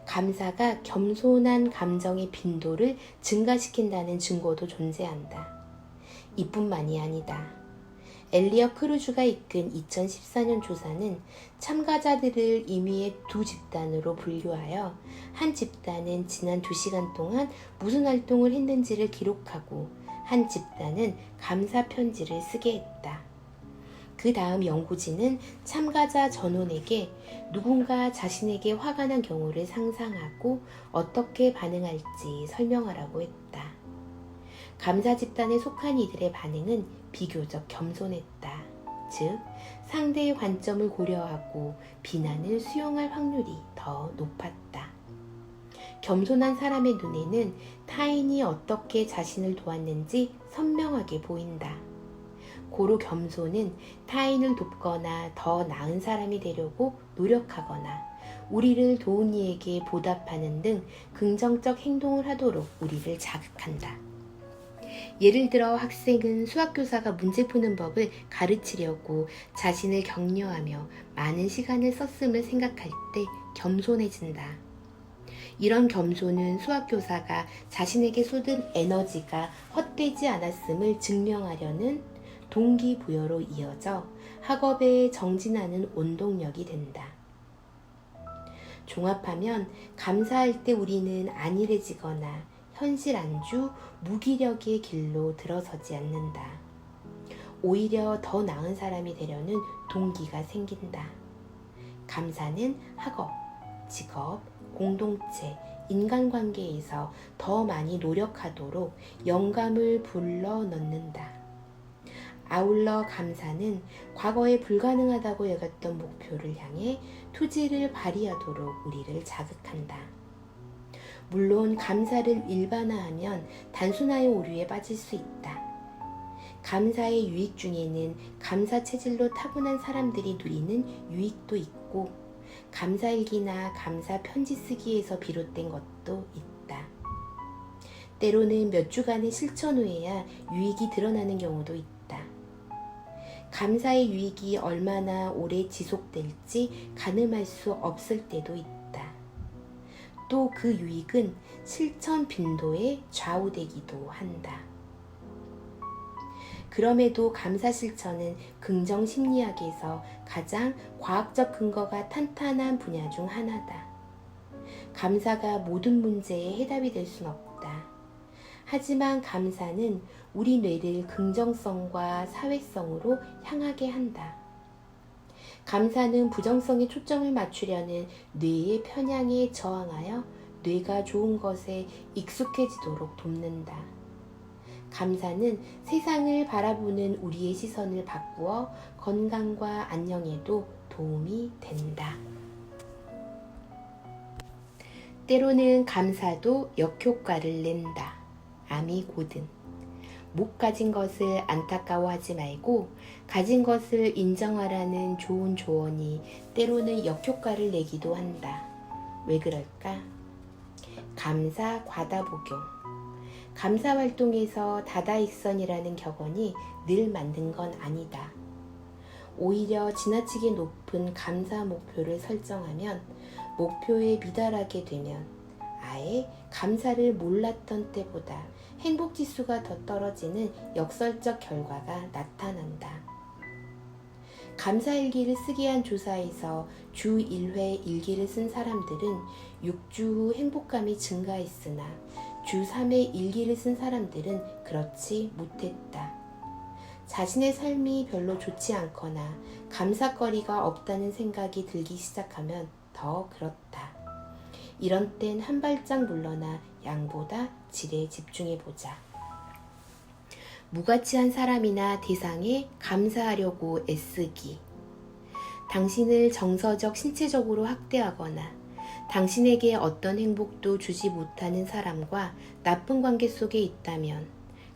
감사가 겸손한 감정의 빈도를 증가시킨다는 증거도 존재한다. 이뿐만이 아니다. 엘리어 크루즈가 이끈 2014년 조사는 참가자들을 임의의 두 집단으로 분류하여 한 집단은 지난 2시간 동안 무슨 활동을 했는지를 기록하고 한 집단은 감사 편지를 쓰게 했다. 그 다음 연구진은 참가자 전원에게 누군가 자신에게 화가 난 경우를 상상하고 어떻게 반응할지 설명하라고 했다. 감사 집단에 속한 이들의 반응은 비교적 겸손했다. 즉, 상대의 관점을 고려하고 비난을 수용할 확률이 더 높았다. 겸손한 사람의 눈에는 타인이 어떻게 자신을 도왔는지 선명하게 보인다. 고로 겸손은 타인을 돕거나 더 나은 사람이 되려고 노력하거나 우리를 도운 이에게 보답하는 등 긍정적 행동을 하도록 우리를 자극한다. 예를 들어 학생은 수학교사가 문제 푸는 법을 가르치려고 자신을 격려하며 많은 시간을 썼음을 생각할 때 겸손해진다. 이런 겸손은 수학교사가 자신에게 쏟은 에너지가 헛되지 않았음을 증명하려는 동기부여로 이어져 학업에 정진하는 원동력이 된다. 종합하면 감사할 때 우리는 안일해지거나 현실 안주, 무기력의 길로 들어서지 않는다. 오히려 더 나은 사람이 되려는 동기가 생긴다. 감사는 학업, 직업, 공동체, 인간관계에서 더 많이 노력하도록 영감을 불러넣는다. 아울러 감사는 과거에 불가능하다고 여겼던 목표를 향해 투지를 발휘하도록 우리를 자극한다. 물론 감사를 일반화하면 단순화의 오류에 빠질 수 있다. 감사의 유익 중에는 감사 체질로 타고난 사람들이 누리는 유익도 있고 감사일기나 감사 편지 쓰기에서 비롯된 것도 있다. 때로는 몇 주간의 실천 후에야 유익이 드러나는 경우도 있다. 감사의 유익이 얼마나 오래 지속될지 가늠할 수 없을 때도 있다. 또 그 유익은 실천 빈도에 좌우되기도 한다. 그럼에도 감사 실천은 긍정 심리학에서 가장 과학적 근거가 탄탄한 분야 중 하나다. 감사가 모든 문제의 해답이 될 수는 없다. 하지만 감사는 우리 뇌를 긍정성과 사회성으로 향하게 한다. 감사는 부정성에 초점을 맞추려는 뇌의 편향에 저항하여 뇌가 좋은 것에 익숙해지도록 돕는다. 감사는 세상을 바라보는 우리의 시선을 바꾸어 건강과 안녕에도 도움이 된다. 때로는 감사도 역효과를 낸다. 아미 고든. 못 가진 것을 안타까워하지 말고 가진 것을 인정하라는 좋은 조언이 때로는 역효과를 내기도 한다. 왜 그럴까? 감사 과다 복용. 감사 활동에서 다다익선이라는 격언이 늘 맞는 건 아니다. 오히려 지나치게 높은 감사 목표를 설정하면 목표에 미달하게 되면 아예 감사를 몰랐던 때보다 행복지수가 더 떨어지는 역설적 결과가 나타난다. 감사일기를 쓰게 한 조사에서 주 1회 일기를 쓴 사람들은 6주 후 행복감이 증가했으나 주 3회 일기를 쓴 사람들은 그렇지 못했다. 자신의 삶이 별로 좋지 않거나 감사거리가 없다는 생각이 들기 시작하면 더 그렇다. 이런 땐 한 발짝 물러나 양보다 질에 집중해보자. 무가치한 사람이나 대상에 감사하려고 애쓰기. 당신을 정서적, 신체적으로 학대하거나 당신에게 어떤 행복도 주지 못하는 사람과 나쁜 관계 속에 있다면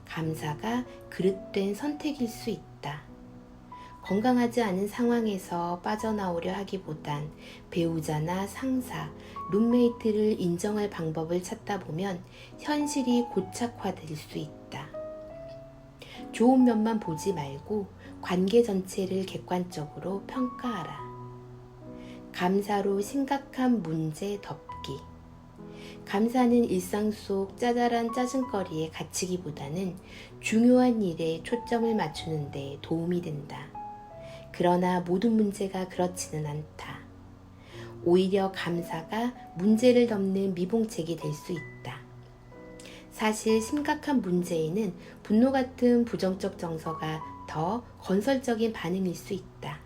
감사가 그릇된 선택일 수 있다. 건강하지 않은 상황에서 빠져나오려 하기보단 배우자나 상사, 룸메이트를 인정할 방법을 찾다 보면 현실이 고착화될 수 있다. 좋은 면만 보지 말고 관계 전체를 객관적으로 평가하라. 감사로 심각한 문제 덮기. 감사는 일상 속 짜잘한 짜증거리에 갇히기보다는 중요한 일에 초점을 맞추는 데 도움이 된다. 그러나 모든 문제가 그렇지는 않다. 오히려 감사가 문제를 덮는 미봉책이 될 수 있다. 사실 심각한 문제에는 분노 같은 부정적 정서가 더 건설적인 반응일 수 있다.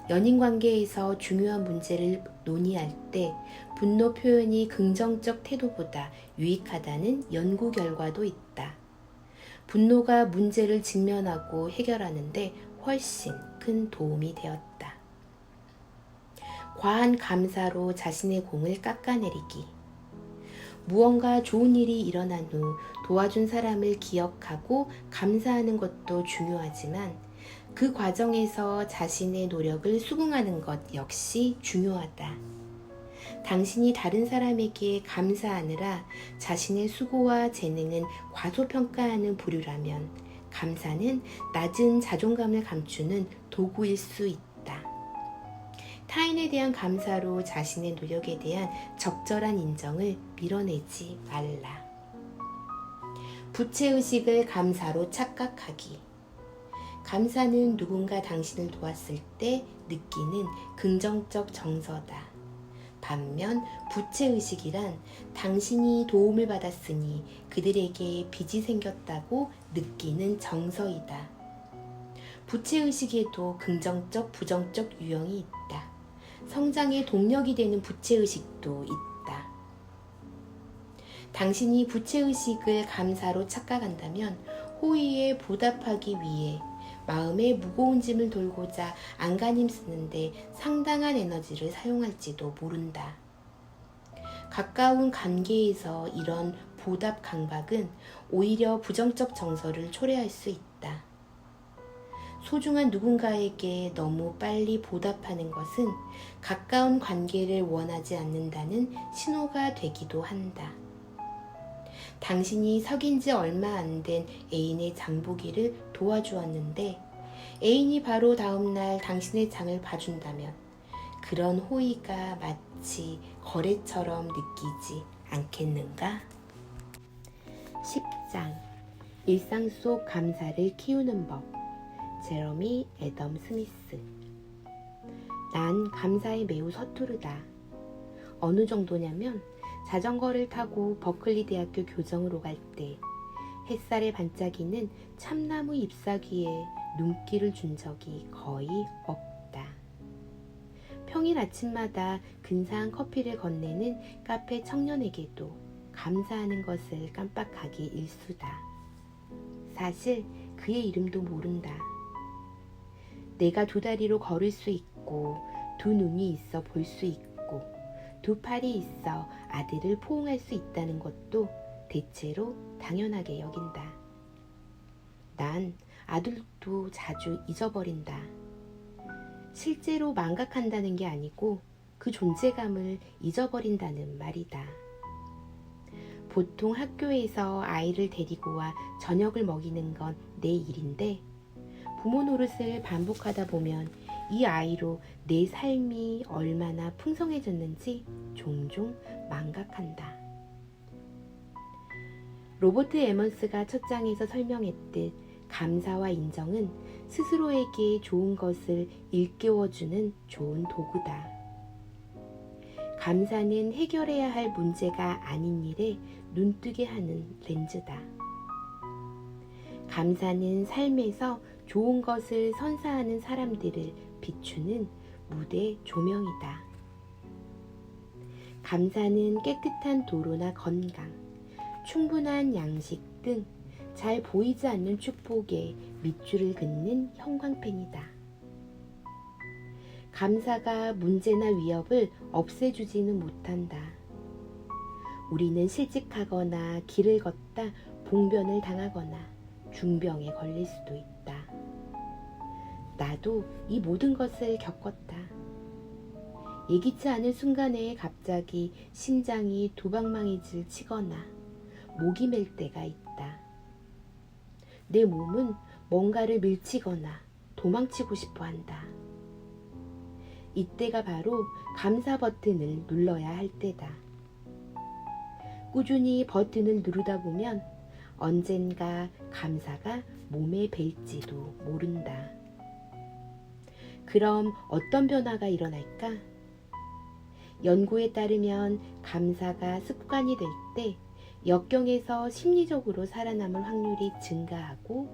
연인 관계에서 중요한 문제를 논의할 때 분노 표현이 긍정적 태도보다 유익하다는 연구 결과도 있다. 분노가 문제를 직면하고 해결하는데 훨씬 큰 도움이 되었다. 과한 감사로 자신의 공을 깎아내리기. 무언가 좋은 일이 일어난 후 도와준 사람을 기억하고 감사하는 것도 중요하지만 그 과정에서 자신의 노력을 수긍하는 것 역시 중요하다. 당신이 다른 사람에게 감사하느라 자신의 수고와 재능은 과소평가하는 부류라면 감사는 낮은 자존감을 감추는 도구일 수 있다. 타인에 대한 감사로 자신의 노력에 대한 적절한 인정을 밀어내지 말라. 부채의식을 감사로 착각하기. 감사는 누군가 당신을 도왔을 때 느끼는 긍정적 정서다. 반면 부채의식이란 당신이 도움을 받았으니 그들에게 빚이 생겼다고 느끼는 정서이다. 부채의식에도 긍정적, 부정적 유형이 있다. 성장의 동력이 되는 부채의식도 있다. 당신이 부채의식을 감사로 착각한다면 호의에 보답하기 위해 마음에 무거운 짐을 돌고자 안간힘 쓰는데 상당한 에너지를 사용할지도 모른다. 가까운 관계에서 이런 보답 강박은 오히려 부정적 정서를 초래할 수 있다. 소중한 누군가에게 너무 빨리 보답하는 것은 가까운 관계를 원하지 않는다는 신호가 되기도 한다. 당신이 사귄 지 얼마 안 된 애인의 장보기를 도와주었는데 애인이 바로 다음날 당신의 장을 봐준다면 그런 호의가 마치 거래처럼 느끼지 않겠는가? 10장 일상 속 감사를 키우는 법. 제러미 애덤 스미스. 난 감사에 매우 서투르다. 어느 정도냐면 자전거를 타고 버클리 대학교 교정으로 갈 때 햇살에 반짝이는 참나무 잎사귀에 눈길을 준 적이 거의 없다. 평일 아침마다 근사한 커피를 건네는 카페 청년에게도 감사하는 것을 깜빡하기 일수다. 사실 그의 이름도 모른다. 내가 두 다리로 걸을 수 있고 두 눈이 있어 볼 수 있고 두 팔이 있어 아들을 포옹할 수 있다는 것도 대체로 당연하게 여긴다. 난 아들도 자주 잊어버린다. 실제로 망각한다는 게 아니고 그 존재감을 잊어버린다는 말이다. 보통 학교에서 아이를 데리고 와 저녁을 먹이는 건 내 일인데 부모 노릇을 반복하다 보면 이 아이로 내 삶이 얼마나 풍성해졌는지 종종 망각한다. 로버트 에먼스가 첫 장에서 설명했듯 감사와 인정은 스스로에게 좋은 것을 일깨워주는 좋은 도구다. 감사는 해결해야 할 문제가 아닌 일에 눈뜨게 하는 렌즈다. 감사는 삶에서 좋은 것을 선사하는 사람들을 비추는 무대 조명이다. 감사는 깨끗한 도로나 건강, 충분한 양식 등 잘 보이지 않는 축복에 밑줄을 긋는 형광펜이다. 감사가 문제나 위협을 없애주지는 못한다. 우리는 실직하거나 길을 걷다 봉변을 당하거나 중병에 걸릴 수도 있다. 나도 이 모든 것을 겪었다. 예기치 않은 순간에 갑자기 심장이 두방망이질 치거나 목이 맬 때가 있다. 내 몸은 뭔가를 밀치거나 도망치고 싶어 한다. 이때가 바로 감사 버튼을 눌러야 할 때다. 꾸준히 버튼을 누르다 보면 언젠가 감사가 몸에 뵐지도 모른다. 그럼 어떤 변화가 일어날까? 연구에 따르면 감사가 습관이 될 때 역경에서 심리적으로 살아남을 확률이 증가하고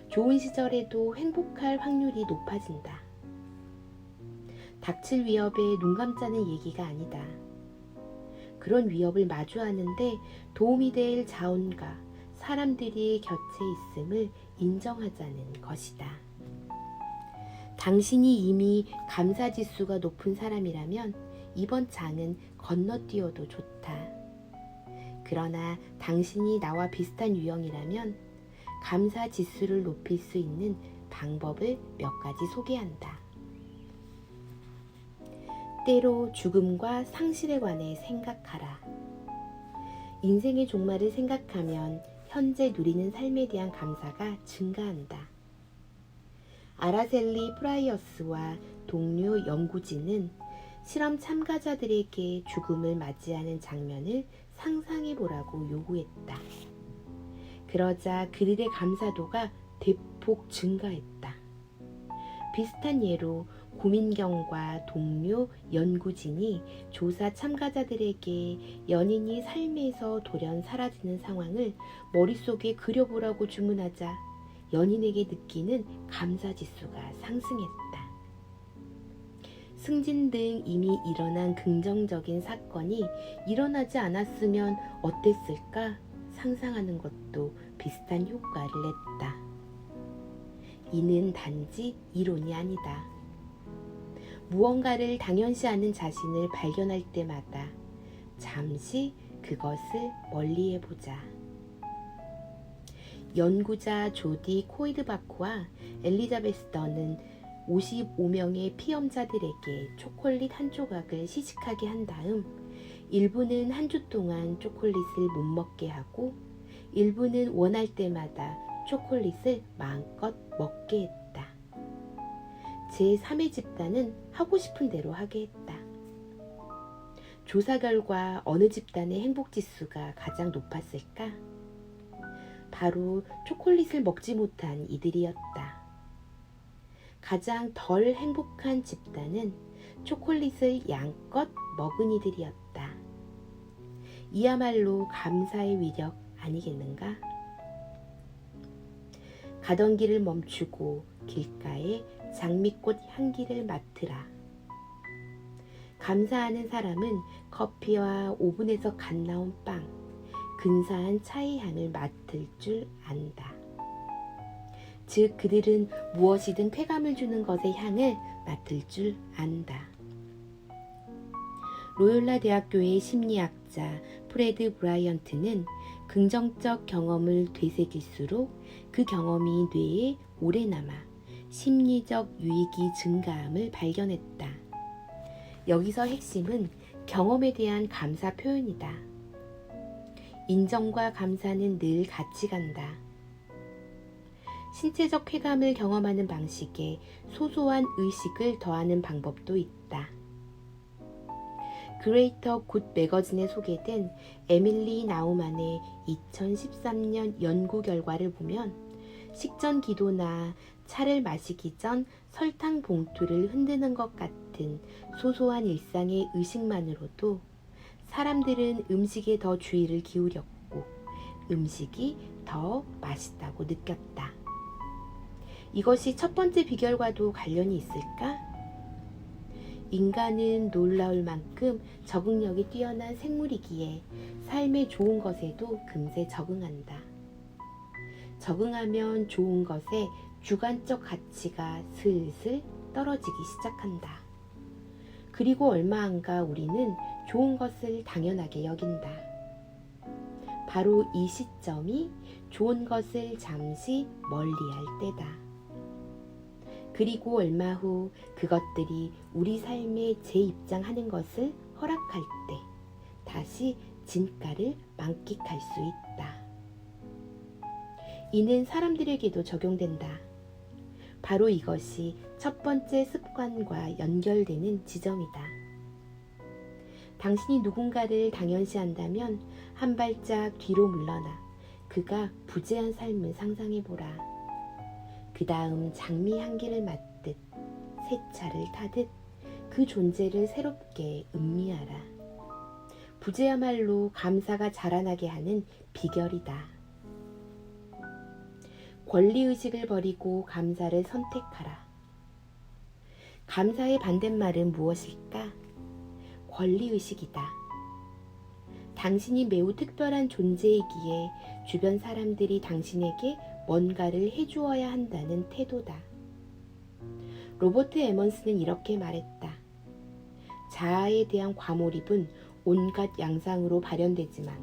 좋은 시절에도 행복할 확률이 높아진다. 닥칠 위협에 눈 감자는 얘기가 아니다. 그런 위협을 마주하는데 도움이 될 자원과 사람들이 곁에 있음을 인정하자는 것이다. 당신이 이미 감사지수가 높은 사람이라면 이번 장은 건너뛰어도 좋다. 그러나 당신이 나와 비슷한 유형이라면 감사지수를 높일 수 있는 방법을 몇 가지 소개한다. 때로 죽음과 상실에 관해 생각하라. 인생의 종말을 생각하면 현재 누리는 삶에 대한 감사가 증가한다. 아라셀리 프라이어스와 동료 연구진은 실험 참가자들에게 죽음을 맞이하는 장면을 상상해 보라고 요구했다. 그러자 그들의 감사도가 대폭 증가했다. 비슷한 예로 고민경과 동료 연구진이 조사 참가자들에게 연인이 삶에서 돌연 사라지는 상황을 머릿속에 그려보라고 주문하자 연인에게 느끼는 감사지수가 상승했다. 승진 등 이미 일어난 긍정적인 사건이 일어나지 않았으면 어땠을까 상상하는 것도 비슷한 효과를 냈다. 이는 단지 이론이 아니다. 무언가를 당연시하는 자신을 발견할 때마다 잠시 그것을 멀리해보자. 연구자 조디 코이드바크와 엘리자베스 던은 55명의 피험자들에게 초콜릿 한 조각을 시식하게 한 다음 일부는 한 주 동안 초콜릿을 못 먹게 하고 일부는 원할 때마다 초콜릿을 마음껏 먹게 했다. 제3의 집단은 하고 싶은 대로 하게 했다. 조사 결과 어느 집단의 행복지수가 가장 높았을까? 바로 초콜릿을 먹지 못한 이들이었다. 가장 덜 행복한 집단은 초콜릿을 양껏 먹은 이들이었다. 이야말로 감사의 위력 아니겠는가? 가던 길을 멈추고 길가에 장미꽃 향기를 맡으라. 감사하는 사람은 커피와 오븐에서 갓 나온 빵, 근사한 차의 향을 맡을 줄 안다. 즉 그들은 무엇이든 쾌감을 주는 것의 향을 맡을 줄 안다. 로욜라 대학교의 심리학자 프레드 브라이언트는 긍정적 경험을 되새길수록 그 경험이 뇌에 오래 남아 심리적 유익이 증가함을 발견했다. 여기서 핵심은 경험에 대한 감사 표현이다. 인정과 감사는 늘 같이 간다. 신체적 쾌감을 경험하는 방식에 소소한 의식을 더하는 방법도 있다. 그레이터 굿 매거진에 소개된 에밀리 나우만의 2013년 연구 결과를 보면 식전 기도나 차를 마시기 전 설탕 봉투를 흔드는 것 같은 소소한 일상의 의식만으로도 사람들은 음식에 더 주의를 기울였고 음식이 더 맛있다고 느꼈다. 이것이 첫 번째 비결과도 관련이 있을까? 인간은 놀라울 만큼 적응력이 뛰어난 생물이기에 삶의 좋은 것에도 금세 적응한다. 적응하면 좋은 것에 주관적 가치가 슬슬 떨어지기 시작한다. 그리고 얼마 안가 우리는 좋은 것을 당연하게 여긴다. 바로 이 시점이 좋은 것을 잠시 멀리할 때다. 그리고 얼마 후 그것들이 우리 삶에 재입장하는 것을 허락할 때 다시 진가를 만끽할 수 있다. 이는 사람들에게도 적용된다. 바로 이것이 첫 번째 습관과 연결되는 지점이다. 당신이 누군가를 당연시한다면 한 발짝 뒤로 물러나 그가 부재한 삶을 상상해보라. 그 다음 장미 향기를 맡듯 새차를 타듯 그 존재를 새롭게 음미하라. 부재야말로 감사가 자라나게 하는 비결이다. 권리의식을 버리고 감사를 선택하라. 감사의 반대말은 무엇일까? 권리의식이다. 당신이 매우 특별한 존재이기에 주변 사람들이 당신에게 뭔가를 해주어야 한다는 태도다. 로버트 에먼스는 이렇게 말했다. 자아에 대한 과몰입은 온갖 양상으로 발현되지만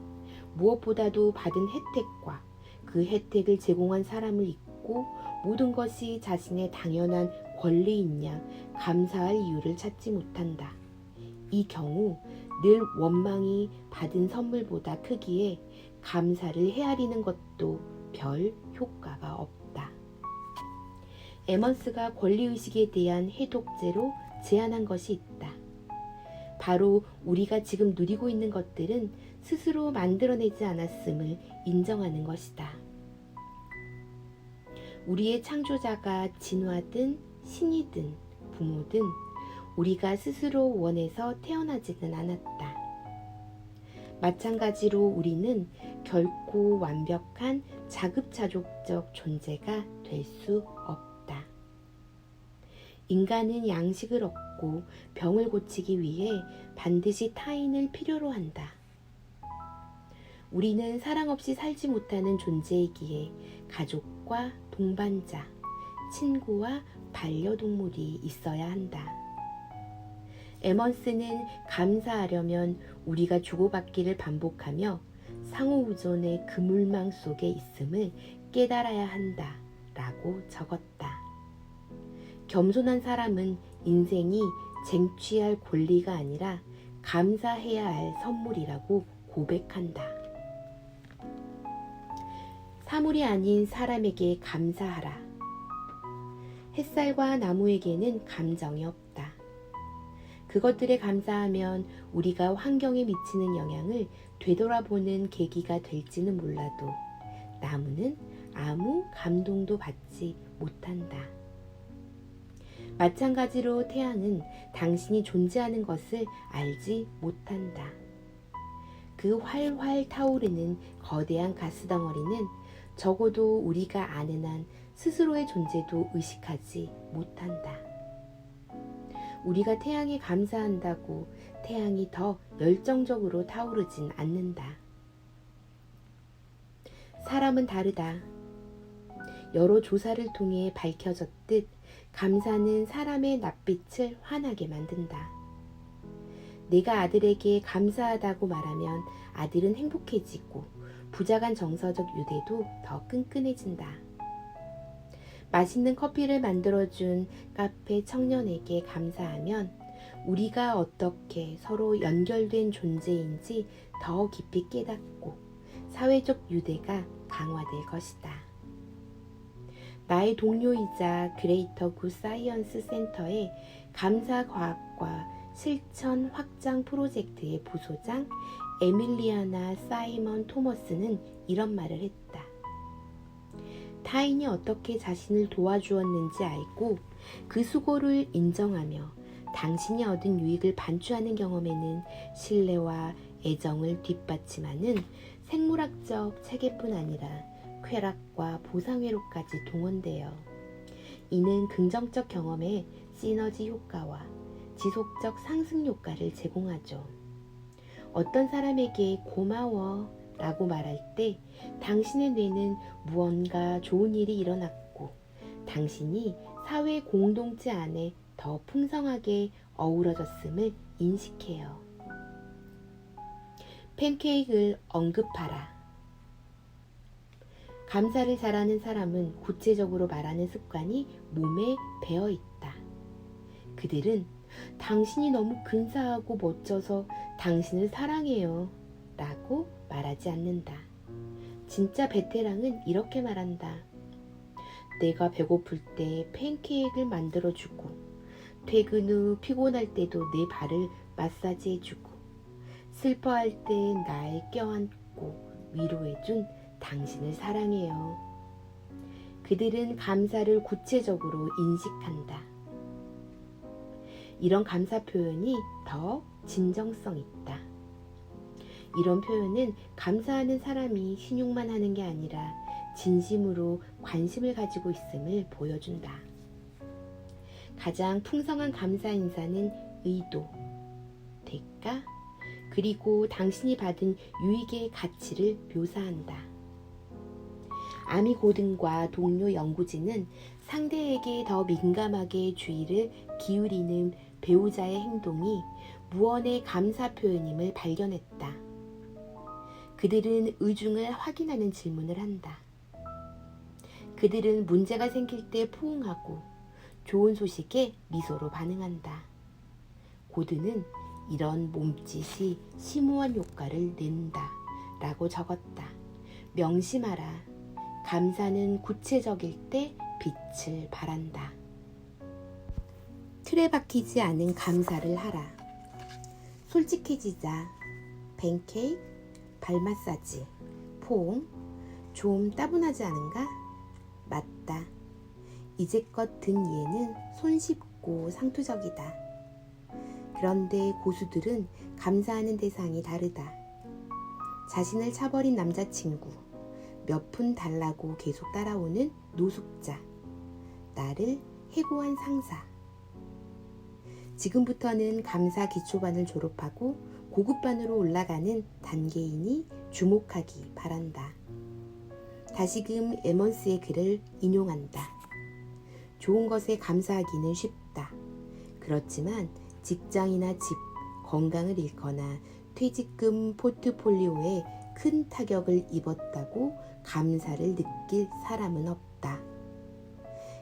무엇보다도 받은 혜택과 그 혜택을 제공한 사람을 잊고 모든 것이 자신의 당연한 권리인 양 감사할 이유를 찾지 못한다. 이 경우 늘 원망이 받은 선물보다 크기에 감사를 헤아리는 것도 별 효과가 없다. 에먼스가 권리의식에 대한 해독제로 제안한 것이 있다. 바로 우리가 지금 누리고 있는 것들은 스스로 만들어내지 않았음을 인정하는 것이다. 우리의 창조자가 진화든 신이든 부모든 우리가 스스로 원해서 태어나지는 않았다. 마찬가지로 우리는 결코 완벽한 자급자족적 존재가 될 수 없다. 인간은 양식을 얻고 병을 고치기 위해 반드시 타인을 필요로 한다. 우리는 사랑 없이 살지 못하는 존재이기에 가족과 동반자, 친구와 반려동물이 있어야 한다. 에먼스는 감사하려면 우리가 주고받기를 반복하며 상호우존의 그물망 속에 있음을 깨달아야 한다 라고 적었다. 겸손한 사람은 인생이 쟁취할 권리가 아니라 감사해야 할 선물이라고 고백한다. 사물이 아닌 사람에게 감사하라. 햇살과 나무에게는 감정이 없다. 그것들에 감사하면 우리가 환경에 미치는 영향을 되돌아보는 계기가 될지는 몰라도 나무는 아무 감동도 받지 못한다. 마찬가지로 태양은 당신이 존재하는 것을 알지 못한다. 그 활활 타오르는 거대한 가스덩어리는 적어도 우리가 아는 한 스스로의 존재도 의식하지 못한다. 우리가 태양에 감사한다고 태양이 더 열정적으로 타오르진 않는다. 사람은 다르다. 여러 조사를 통해 밝혀졌듯 감사는 사람의 낯빛을 환하게 만든다. 내가 아들에게 감사하다고 말하면 아들은 행복해지고 부자간 정서적 유대도 더 끈끈해진다. 맛있는 커피를 만들어준 카페 청년에게 감사하면 우리가 어떻게 서로 연결된 존재인지 더 깊이 깨닫고 사회적 유대가 강화될 것이다. 나의 동료이자 그레이터 굿 사이언스 센터의 감사과학과 실천 확장 프로젝트의 부소장 에밀리아나 사이먼 토머스는 이런 말을 했다. 타인이 어떻게 자신을 도와주었는지 알고 그 수고를 인정하며 당신이 얻은 유익을 반추하는 경험에는 신뢰와 애정을 뒷받침하는 생물학적 체계뿐 아니라 쾌락과 보상회로까지 동원되어 이는 긍정적 경험의 시너지 효과와 지속적 상승 효과를 제공하죠. 어떤 사람에게 고마워 라고 말할 때 당신의 뇌는 무언가 좋은 일이 일어났고 당신이 사회 공동체 안에 더 풍성하게 어우러졌음을 인식해요. 팬케이크를 언급하라. 감사를 잘하는 사람은 구체적으로 말하는 습관이 몸에 배어 있다. 그들은 당신이 너무 근사하고 멋져서 당신을 사랑해요 라고 말하지 않는다. 진짜 베테랑은 이렇게 말한다. 내가 배고플 때 팬케이크를 만들어주고, 퇴근 후 피곤할 때도 내 발을 마사지해주고, 슬퍼할 때 날 껴안고 위로해준 당신을 사랑해요. 그들은 감사를 구체적으로 인식한다. 이런 감사 표현이 더 진정성 있다. 이런 표현은 감사하는 사람이 신용만 하는 게 아니라 진심으로 관심을 가지고 있음을 보여준다. 가장 풍성한 감사 인사는 의도, 대가, 그리고 당신이 받은 유익의 가치를 묘사한다. 아미 고든과 동료 연구진은 상대에게 더 민감하게 주의를 기울이는 배우자의 행동이 무언의 감사 표현임을 발견했다. 그들은 의중을 확인하는 질문을 한다. 그들은 문제가 생길 때 포옹하고 좋은 소식에 미소로 반응한다. 고든은 이런 몸짓이 심오한 효과를 낸다 라고 적었다. 명심하라. 감사는 구체적일 때 빛을 발한다. 틀에 박히지 않은 감사를 하라. 솔직해지자. 팬케이크, 발 마사지, 포옹, 좀 따분하지 않은가? 맞다. 이제껏 든 예는 손쉽고 상투적이다. 그런데 고수들은 감사하는 대상이 다르다. 자신을 차버린 남자친구, 몇 푼 달라고 계속 따라오는 노숙자, 나를 해고한 상사. 지금부터는 감사 기초반을 졸업하고 고급반으로 올라가는 단계인이 주목하기 바란다. 다시금 에먼스의 글을 인용한다. 좋은 것에 감사하기는 쉽다. 그렇지만 직장이나 집, 건강을 잃거나 퇴직금 포트폴리오에 큰 타격을 입었다고 감사를 느낄 사람은 없다.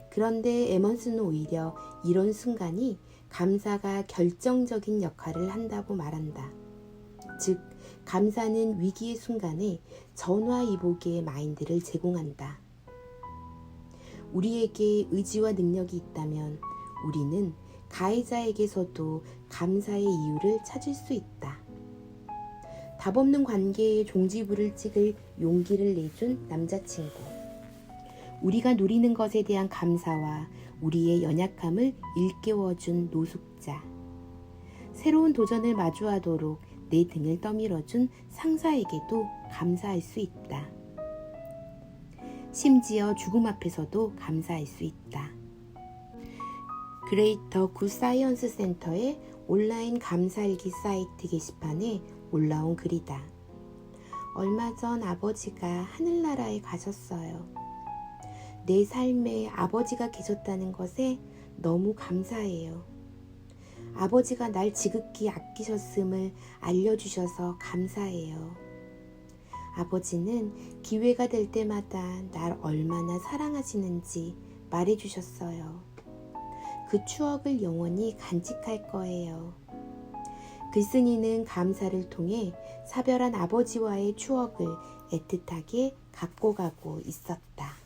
그런데 에먼스는 오히려 이런 순간이 감사가 결정적인 역할을 한다고 말한다. 즉, 감사는 위기의 순간에 전화위복의 마인드를 제공한다. 우리에게 의지와 능력이 있다면 우리는 가해자에게서도 감사의 이유를 찾을 수 있다. 답없는 관계에 종지부를 찍을 용기를 내준 남자친구. 우리가 누리는 것에 대한 감사와 우리의 연약함을 일깨워준 노숙자. 새로운 도전을 마주하도록 내 등을 떠밀어준 상사에게도 감사할 수 있다. 심지어 죽음 앞에서도 감사할 수 있다. 그레이터 굿 사이언스 센터의 온라인 감사일기 사이트 게시판에 올라온 글이다. 얼마 전 아버지가 하늘나라에 가셨어요. 내 삶에 아버지가 계셨다는 것에 너무 감사해요. 아버지가 날 지극히 아끼셨음을 알려주셔서 감사해요. 아버지는 기회가 될 때마다 날 얼마나 사랑하시는지 말해주셨어요. 그 추억을 영원히 간직할 거예요. 글쓴이는 감사를 통해 사별한 아버지와의 추억을 애틋하게 갖고 가고 있었다.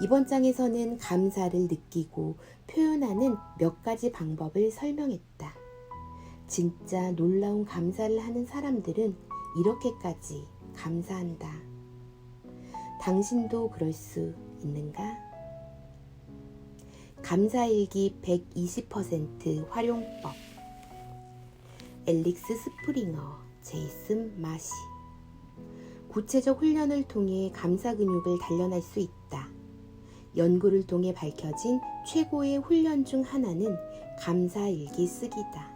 이번 장에서는 감사를 느끼고 표현하는 몇 가지 방법을 설명했다. 진짜 놀라운 감사를 하는 사람들은 이렇게까지 감사한다. 당신도 그럴 수 있는가? 감사일기 120% 활용법. 앨릭스 스프링어, 제이슨 마시. 구체적 훈련을 통해 감사 근육을 단련할 수 있다. 연구를 통해 밝혀진 최고의 훈련 중 하나는 감사일기 쓰기다.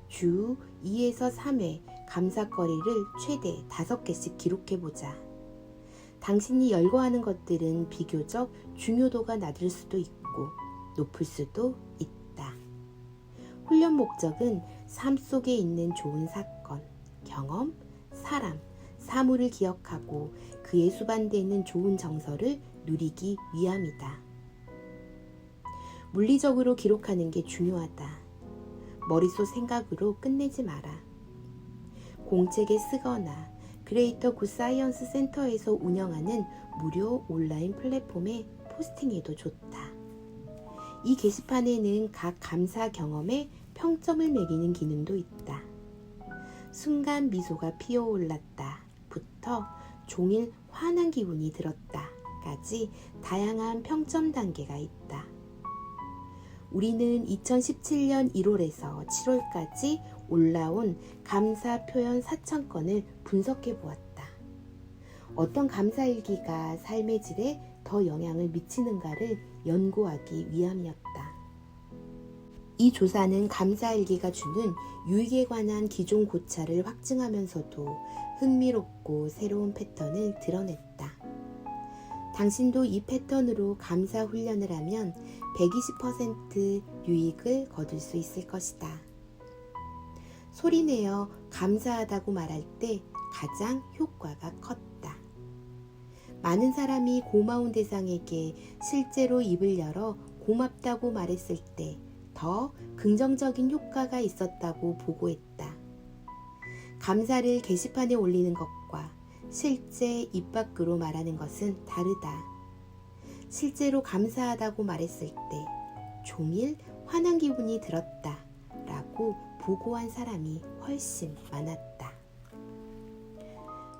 주 2에서 3회 감사거리를 최대 5개씩 기록해보자. 당신이 열거하는 것들은 비교적 중요도가 낮을 수도 있고 높을 수도 있다. 훈련 목적은 삶 속에 있는 좋은 사건, 경험, 사람, 사물을 기억하고 그에 수반되는 좋은 정서를 누리기 위함이다. 물리적으로 기록하는 게 중요하다. 머릿속 생각으로 끝내지 마라. 공책에 쓰거나 그레이터 굿사이언스 센터에서 운영하는 무료 온라인 플랫폼에 포스팅해도 좋다. 이 게시판에는 각 감사 경험에 평점을 매기는 기능도 있다. 순간 미소가 피어올랐다 부터 종일 환한 기분이 들었다 까지 다양한 평점 단계가 있다. 우리는 2017년 1월에서 7월까지 올라온 감사 표현 4,000건을 분석해 보았다. 어떤 감사일기가 삶의 질에 더 영향을 미치는가를 연구하기 위함이었다. 이 조사는 감사일기가 주는 유익에 관한 기존 고찰을 확증하면서도 흥미롭고 새로운 패턴을 드러냈다. 당신도 이 패턴으로 감사 훈련을 하면 120% 유익을 거둘 수 있을 것이다. 소리내어 감사하다고 말할 때 가장 효과가 컸다. 많은 사람이 고마운 대상에게 실제로 입을 열어 고맙다고 말했을 때 더 긍정적인 효과가 있었다고 보고했다. 감사를 게시판에 올리는 것과 실제 입 밖으로 말하는 것은 다르다. 실제로 감사하다고 말했을 때 종일 환한 기분이 들었다 라고 보고한 사람이 훨씬 많았다.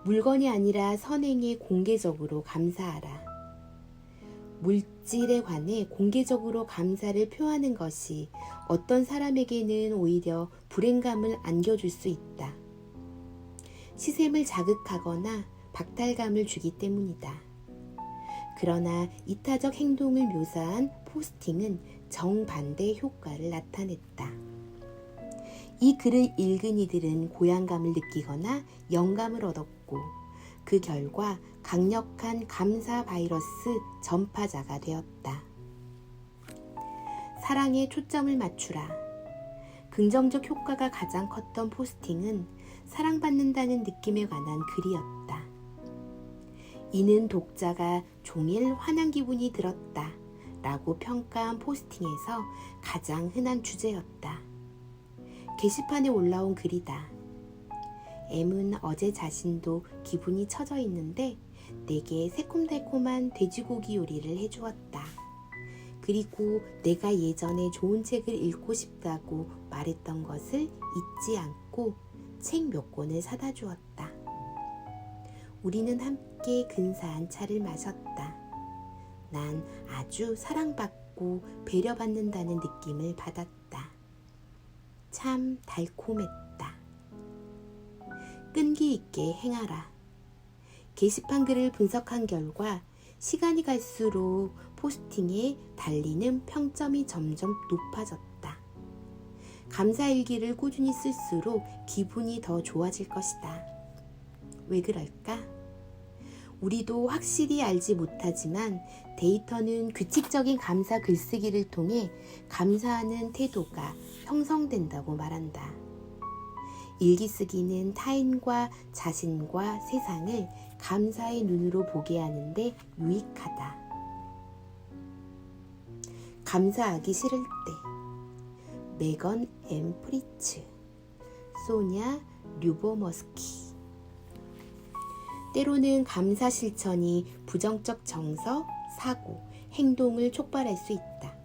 물건이 아니라 선행에 공개적으로 감사하라. 물질에 관해 공개적으로 감사를 표하는 것이 어떤 사람에게는 오히려 불행감을 안겨줄 수 있다. 시샘을 자극하거나 박탈감을 주기 때문이다. 그러나 이타적 행동을 묘사한 포스팅은 정반대 효과를 나타냈다. 이 글을 읽은 이들은 고향감을 느끼거나 영감을 얻었고 그 결과 강력한 감사 바이러스 전파자가 되었다. 사랑에 초점을 맞추라. 긍정적 효과가 가장 컸던 포스팅은 사랑받는다는 느낌에 관한 글이었다. 이는 독자가 종일 환한 기분이 들었다 라고 평가한 포스팅에서 가장 흔한 주제였다. 게시판에 올라온 글이다. M은 어제 자신도 기분이 처져 있는데 내게 새콤달콤한 돼지고기 요리를 해주었다. 그리고 내가 예전에 좋은 책을 읽고 싶다고 말했던 것을 잊지 않고 책 몇 권을 사다 주었다. 우리는 함께 근사한 차를 마셨다. 난 아주 사랑받고 배려받는다는 느낌을 받았다. 참 달콤했다. 끈기 있게 행하라. 게시판 글을 분석한 결과 시간이 갈수록 포스팅에 달리는 평점이 점점 높아졌다. 감사일기를 꾸준히 쓸수록 기분이 더 좋아질 것이다. 왜 그럴까? 우리도 확실히 알지 못하지만 데이터는 규칙적인 감사 글쓰기를 통해 감사하는 태도가 형성된다고 말한다. 일기 쓰기는 타인과 자신과 세상을 감사의 눈으로 보게 하는데 유익하다. 감사하기 싫을 때 메건 M. 프리츠, 소냐 류보머스키. 때로는 감사 실천이 부정적 정서, 사고, 행동을 촉발할 수 있다.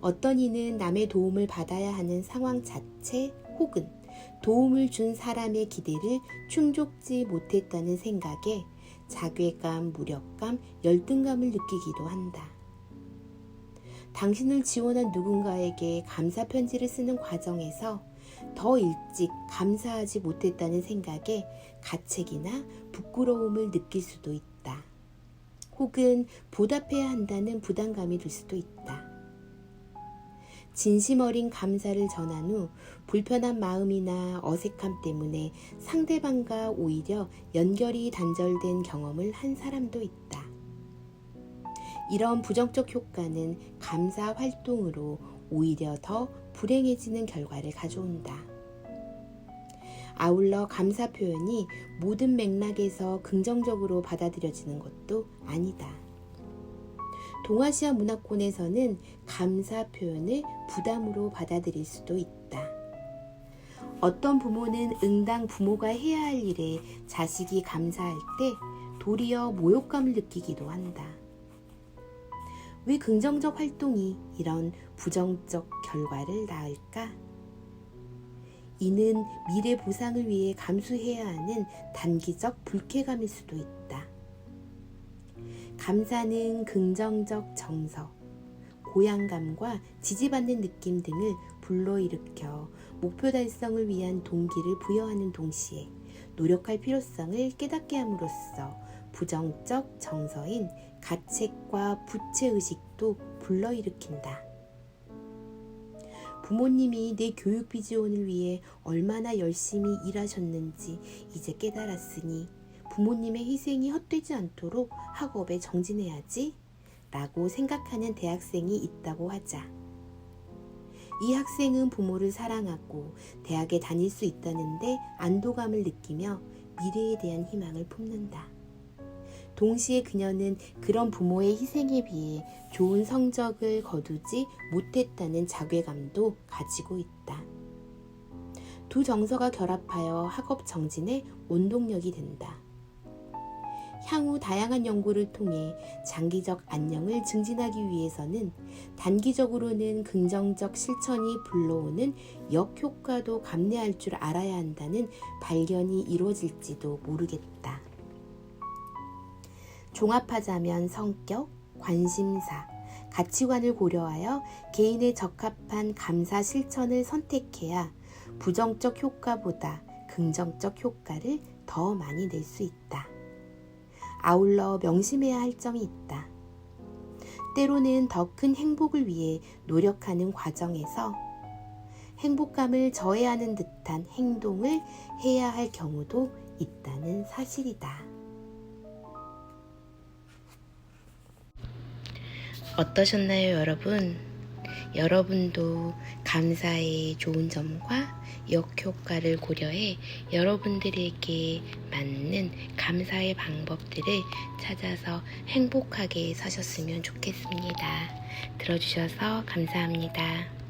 어떤 이는 남의 도움을 받아야 하는 상황 자체 혹은 도움을 준 사람의 기대를 충족지 못했다는 생각에 자괴감, 무력감, 열등감을 느끼기도 한다. 당신을 지원한 누군가에게 감사 편지를 쓰는 과정에서 더 일찍 감사하지 못했다는 생각에 가책이나 부끄러움을 느낄 수도 있다. 혹은 보답해야 한다는 부담감이 들 수도 있다. 진심 어린 감사를 전한 후 불편한 마음이나 어색함 때문에 상대방과 오히려 연결이 단절된 경험을 한 사람도 있다. 이런 부정적 효과는 감사 활동으로 오히려 더 불행해지는 결과를 가져온다. 아울러 감사 표현이 모든 맥락에서 긍정적으로 받아들여지는 것도 아니다. 동아시아 문화권에서는 감사 표현을 부담으로 받아들일 수도 있다. 어떤 부모는 응당 부모가 해야 할 일에 자식이 감사할 때 도리어 모욕감을 느끼기도 한다. 왜 긍정적 활동이 이런 부정적 결과를 낳을까? 이는 미래 보상을 위해 감수해야 하는 단기적 불쾌감일 수도 있다. 감사는 긍정적 정서, 고양감과 지지받는 느낌 등을 불러일으켜 목표 달성을 위한 동기를 부여하는 동시에 노력할 필요성을 깨닫게 함으로써 부정적 정서인 가책과 부채의식도 불러일으킨다. 부모님이 내 교육비 지원을 위해 얼마나 열심히 일하셨는지 이제 깨달았으니 부모님의 희생이 헛되지 않도록 학업에 정진해야지 라고 생각하는 대학생이 있다고 하자. 이 학생은 부모를 사랑하고 대학에 다닐 수 있다는데 안도감을 느끼며 미래에 대한 희망을 품는다. 동시에 그녀는 그런 부모의 희생에 비해 좋은 성적을 거두지 못했다는 자괴감도 가지고 있다. 두 정서가 결합하여 학업 정진에 원동력이 된다. 향후 다양한 연구를 통해 장기적 안녕을 증진하기 위해서는 단기적으로는 긍정적 실천이 불러오는 역효과도 감내할 줄 알아야 한다는 발견이 이루어질지도 모르겠다. 종합하자면 성격, 관심사, 가치관을 고려하여 개인에 적합한 감사 실천을 선택해야 부정적 효과보다 긍정적 효과를 더 많이 낼 수 있다. 아울러 명심해야 할 점이 있다. 때로는 더 큰 행복을 위해 노력하는 과정에서 행복감을 저해하는 듯한 행동을 해야 할 경우도 있다는 사실이다. 어떠셨나요, 여러분? 여러분도 감사의 좋은 점과 역효과를 고려해 여러분들에게 맞는 감사의 방법들을 찾아서 행복하게 사셨으면 좋겠습니다. 들어주셔서 감사합니다.